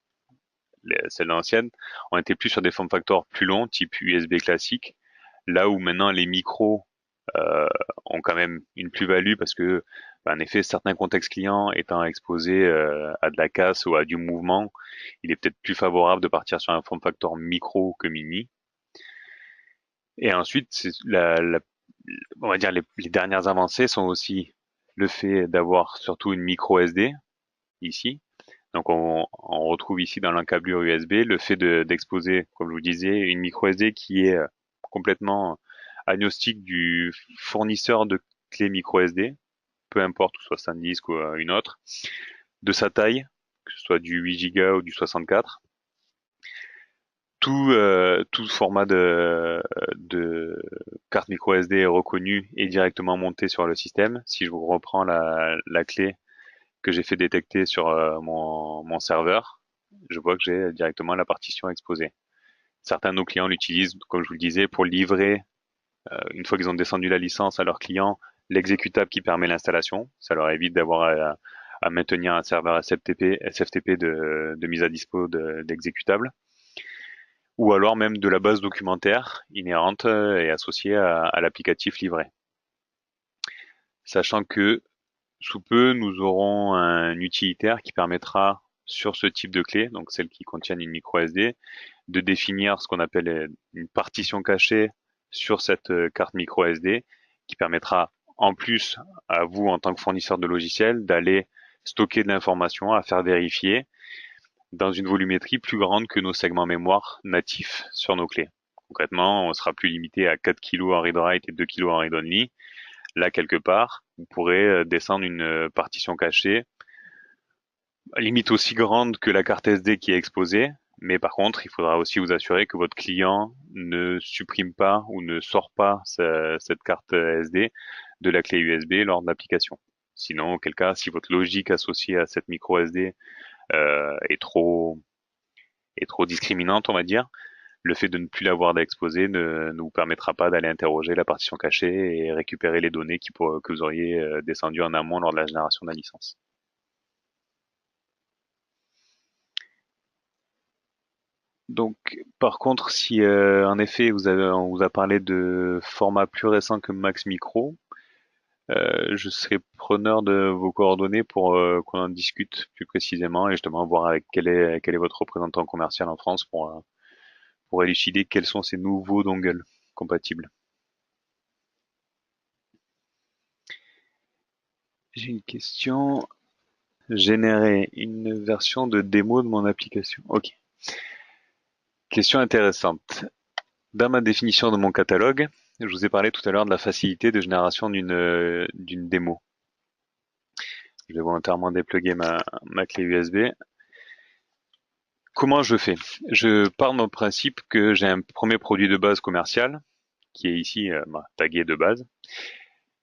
celles anciennes, on était plus sur des form factors plus longs, type USB classique, là où maintenant les micros euh, ont quand même une plus-value parce que, en effet, certains contextes clients étant exposés à de la casse ou à du mouvement, il est peut-être plus favorable de partir sur un form factor micro que mini. Et ensuite, on va dire les dernières avancées sont aussi le fait d'avoir surtout une micro SD ici. Donc on retrouve ici dans l'encablure USB le fait d'exposer, comme je vous disais, une micro SD qui est complètement agnostique du fournisseur de clés micro SD, peu importe, que ce soit SanDisk ou une autre, de sa taille, que ce soit du 8 Go ou du 64. Tout format de carte micro SD est reconnu et directement monté sur le système. Si je vous reprends la clé que j'ai fait détecter sur mon serveur, je vois que j'ai directement la partition exposée. Certains de nos clients l'utilisent, comme je vous le disais, pour livrer, une fois qu'ils ont descendu la licence à leurs clients, l'exécutable qui permet l'installation. Ça leur évite d'avoir à maintenir un serveur SFTP de mise à dispo d'exécutables. Ou alors même de la base documentaire inhérente et associée à l'applicatif livré. Sachant que sous peu, nous aurons un utilitaire qui permettra sur ce type de clé, donc celles qui contiennent une micro SD, de définir ce qu'on appelle une partition cachée sur cette carte micro SD, qui permettra en plus à vous en tant que fournisseur de logiciels d'aller stocker de l'information à faire vérifier dans une volumétrie plus grande que nos segments mémoire natifs sur nos clés. Concrètement, on sera plus limité à 4 kg en read-write et 2 kg en read-only. Là, quelque part, vous pourrez descendre une partition cachée, limite aussi grande que la carte SD qui est exposée, mais par contre, il faudra aussi vous assurer que votre client ne supprime pas ou ne sort pas cette carte SD de la clé USB lors de l'application. Sinon, auquel cas, si votre logique associée à cette micro SD est trop discriminante, on va dire, le fait de ne plus l'avoir d'exposer ne vous permettra pas d'aller interroger la partition cachée et récupérer les données que vous auriez descendues en amont lors de la génération de la licence. Donc, par contre, si en effet on vous a parlé de formats plus récents que Max Micro, je serai preneur de vos coordonnées pour qu'on en discute plus précisément et justement voir avec quel est votre représentant commercial en France pour élucider quels sont ces nouveaux dongles compatibles. J'ai une question. Générer une version de démo de mon application. Ok. Question intéressante. Dans ma définition de mon catalogue, je vous ai parlé tout à l'heure de la facilité de génération d'une démo. Je vais volontairement dépluguer ma clé USB. Comment je fais? Je pars de mon principe que j'ai un premier produit de base commercial, qui est ici tagué de base.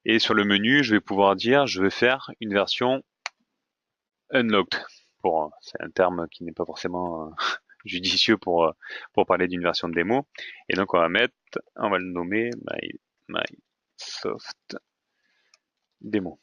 Et sur le menu, je vais pouvoir dire, je vais faire une version unlocked. C'est un terme qui n'est pas forcément judicieux pour parler d'une version de démo. Et donc on va le nommer My Soft Démo.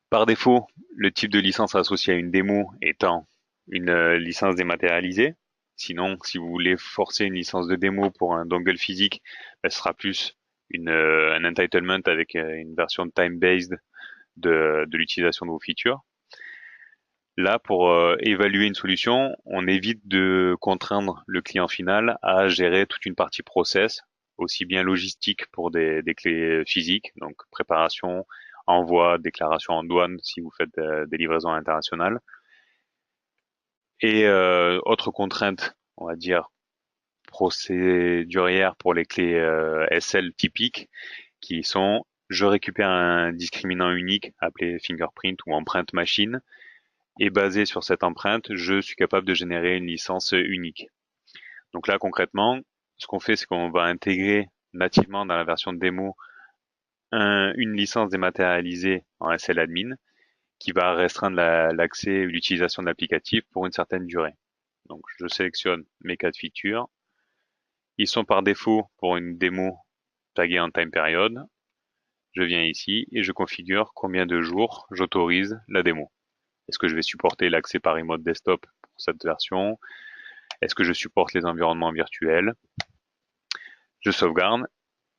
Par défaut, le type de licence associé à une démo étant une licence dématérialisée. Sinon, si vous voulez forcer une licence de démo pour un dongle physique, ce sera plus un entitlement avec une version time-based de l'utilisation de vos features. Là, pour évaluer une solution, on évite de contraindre le client final à gérer toute une partie process, aussi bien logistique pour des clés physiques, donc préparation, envoi, déclaration en douane si vous faites des livraisons internationales, et autres contraintes, on va dire, procédurières pour les clés SL typiques, qui sont je récupère un discriminant unique appelé fingerprint ou empreinte machine, et basé sur cette empreinte, je suis capable de générer une licence unique. Donc là, concrètement, ce qu'on fait, c'est qu'on va intégrer nativement dans la version de démo une licence dématérialisée en SL admin qui va restreindre l'accès et l'utilisation de l'applicatif pour une certaine durée. Donc je sélectionne mes cas de feature. Ils sont par défaut pour une démo taguée en time period. Je viens ici et je configure combien de jours j'autorise la démo. Est-ce que je vais supporter l'accès par remote desktop pour cette version? Est-ce que je supporte les environnements virtuels? Je sauvegarde.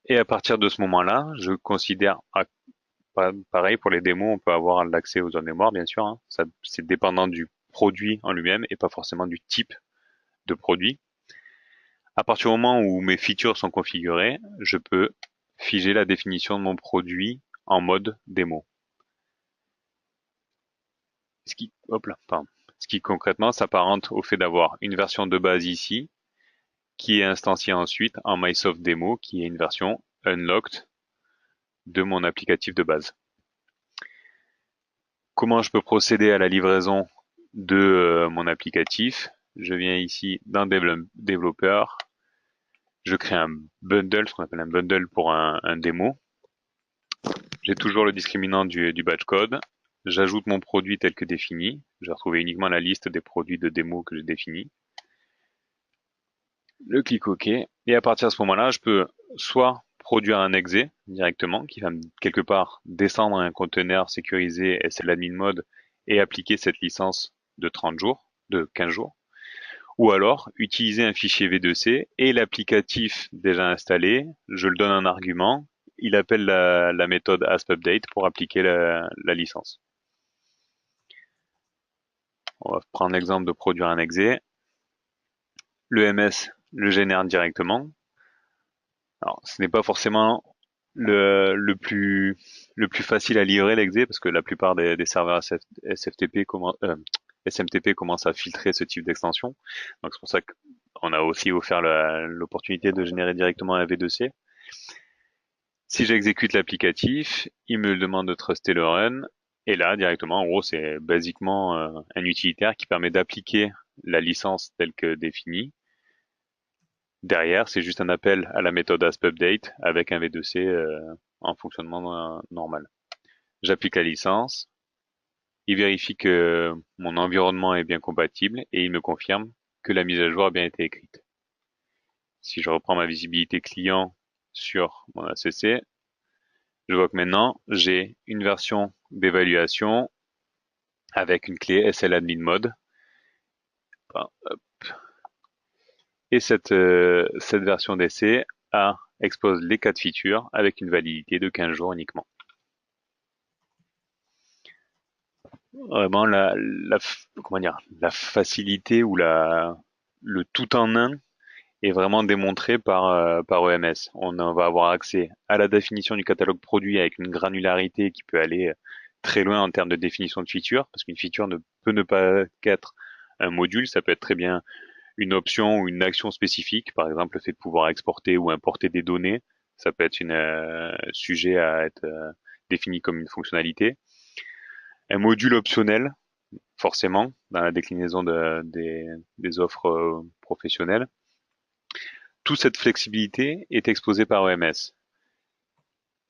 Et à partir de ce moment-là, je considère, pareil pour les démos, on peut avoir l'accès aux zones mémoire, bien sûr. Hein. Ça, c'est dépendant du produit en lui-même et pas forcément du type de produit. À partir du moment où mes features sont configurées, je peux figer la définition de mon produit en mode démo. Hop là, pardon. Ce qui concrètement s'apparente au fait d'avoir une version de base ici, qui est instanciée ensuite en MySoft Demo, qui est une version unlocked de mon applicatif de base. Comment je peux procéder à la livraison de mon applicatif? Je viens ici dans développeur, je crée un bundle, ce qu'on appelle un bundle pour un démo. J'ai toujours le discriminant du batch code. J'ajoute mon produit tel que défini. Je vais retrouver uniquement la liste des produits de démo que j'ai définis. Je clique OK. Et à partir de ce moment-là, je peux soit produire un exe directement, qui va quelque part descendre un conteneur sécurisé SLAdmin mode et appliquer cette licence de 30 jours, de 15 jours. Ou alors, utiliser un fichier V2C et l'applicatif déjà installé, je le donne un argument, il appelle la méthode AspUpdate pour appliquer la licence. On va prendre l'exemple de produire un exe. Le MS le génère directement. Alors, ce n'est pas forcément le plus facile à livrer l'exé parce que la plupart des serveurs SFTP SMTP commencent à filtrer ce type d'extension. Donc c'est pour ça qu'on a aussi offert l'opportunité de générer directement un V2C. Si j'exécute l'applicatif, il me demande de truster le run. Et là, directement, en gros, c'est basiquement un utilitaire qui permet d'appliquer la licence telle que définie. Derrière, c'est juste un appel à la méthode AspUpdate avec un V2C en fonctionnement normal. J'applique la licence, il vérifie que mon environnement est bien compatible et il me confirme que la mise à jour a bien été écrite. Si je reprends ma visibilité client sur mon ACC, je vois que maintenant j'ai une version d'évaluation avec une clé SLAdmin mode. Et cette version d'essai expose les cas de feature avec une validité de 15 jours uniquement. Vraiment la facilité ou le tout en un est vraiment démontré par OMS. On va avoir accès à la définition du catalogue produit avec une granularité qui peut aller très loin en termes de définition de feature, parce qu'une feature ne peut ne pas qu'être un module, ça peut être très bien une option ou une action spécifique, par exemple le fait de pouvoir exporter ou importer des données, ça peut être un sujet à être défini comme une fonctionnalité. Un module optionnel, forcément, dans la déclinaison des offres professionnelles. Toute cette flexibilité est exposée par OMS.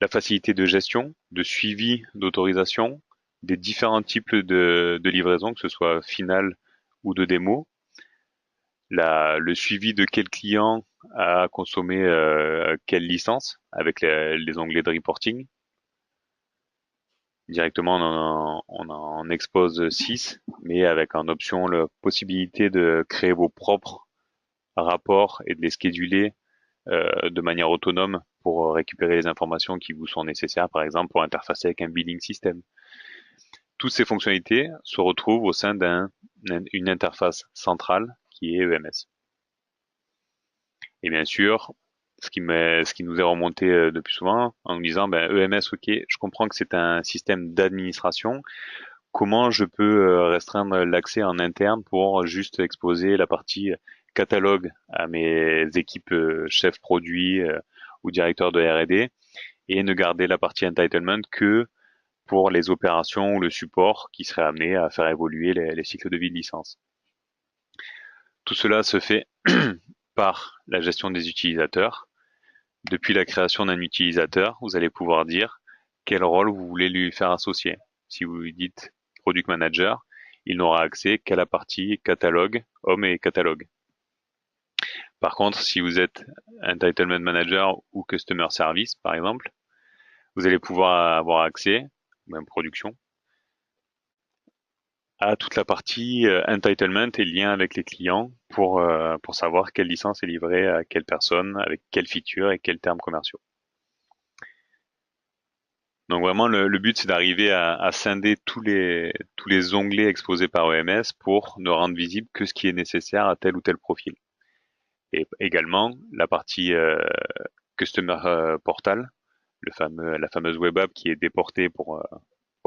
La facilité de gestion, de suivi d'autorisation, des différents types de livraison, que ce soit final ou de démo, le suivi de quel client a consommé quelle licence avec les onglets de reporting. Directement, on en expose 6, mais avec en option la possibilité de créer vos propres rapports et de les scheduler de manière autonome pour récupérer les informations qui vous sont nécessaires, par exemple pour interfacer avec un billing system. Toutes ces fonctionnalités se retrouvent au sein d'une interface centrale qui est EMS. Et bien sûr, ce qui nous est remonté le plus souvent en nous disant EMS, ok, je comprends que c'est un système d'administration. Comment je peux restreindre l'accès en interne pour juste exposer la partie catalogue à mes équipes chefs produits ou directeurs de R&D et ne garder la partie entitlement que pour les opérations ou le support qui serait amené à faire évoluer les cycles de vie de licence. Tout cela se fait par la gestion des utilisateurs. Depuis la création d'un utilisateur, vous allez pouvoir dire quel rôle vous voulez lui faire associer. Si vous lui dites Product Manager, il n'aura accès qu'à la partie catalogue, homme et catalogue. Par contre, si vous êtes Entitlement Manager ou Customer Service, par exemple, vous allez pouvoir avoir accès, même production, à toute la partie entitlement et lien avec les clients pour savoir quelle licence est livrée à quelle personne, avec quelle feature et quels termes commerciaux. Donc vraiment, le but, c'est d'arriver à scinder tous les onglets exposés par OMS pour ne rendre visible que ce qui est nécessaire à tel ou tel profil. Et également, la partie Customer Portal, la fameuse web app qui est déportée pour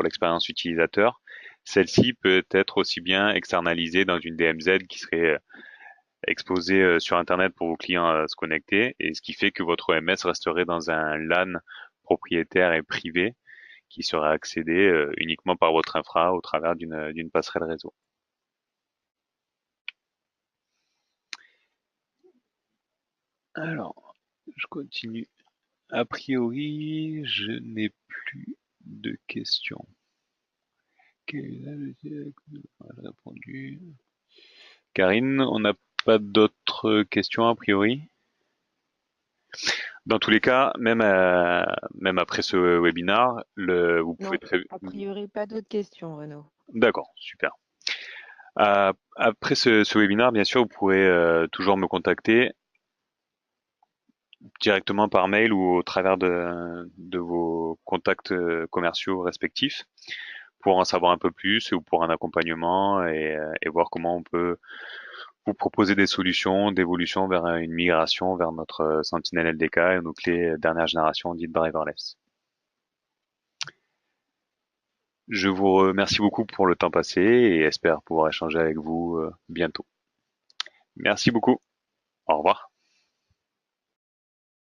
l'expérience utilisateur. Celle-ci peut être aussi bien externalisée dans une DMZ qui serait exposée sur Internet pour vos clients à se connecter, et ce qui fait que votre OMS resterait dans un LAN propriétaire et privé qui sera accédé uniquement par votre infra au travers d'une passerelle réseau. Alors, je continue. A priori, je n'ai plus de questions. Quelle est la répondu. Karine, on n'a pas d'autres questions a priori? Dans tous les cas, même après ce webinar, vous pouvez Non, très... a priori, pas d'autres questions, Renaud. D'accord, super. Après ce webinaire, bien sûr, vous pourrez toujours me contacter directement par mail ou au travers de vos contacts commerciaux respectifs pour en savoir un peu plus ou pour un accompagnement et voir comment on peut vous proposer des solutions d'évolution vers une migration vers notre Sentinel LDK et nos clés dernière génération dites driverless. Je vous remercie beaucoup pour le temps passé et espère pouvoir échanger avec vous bientôt. Merci beaucoup. Au revoir.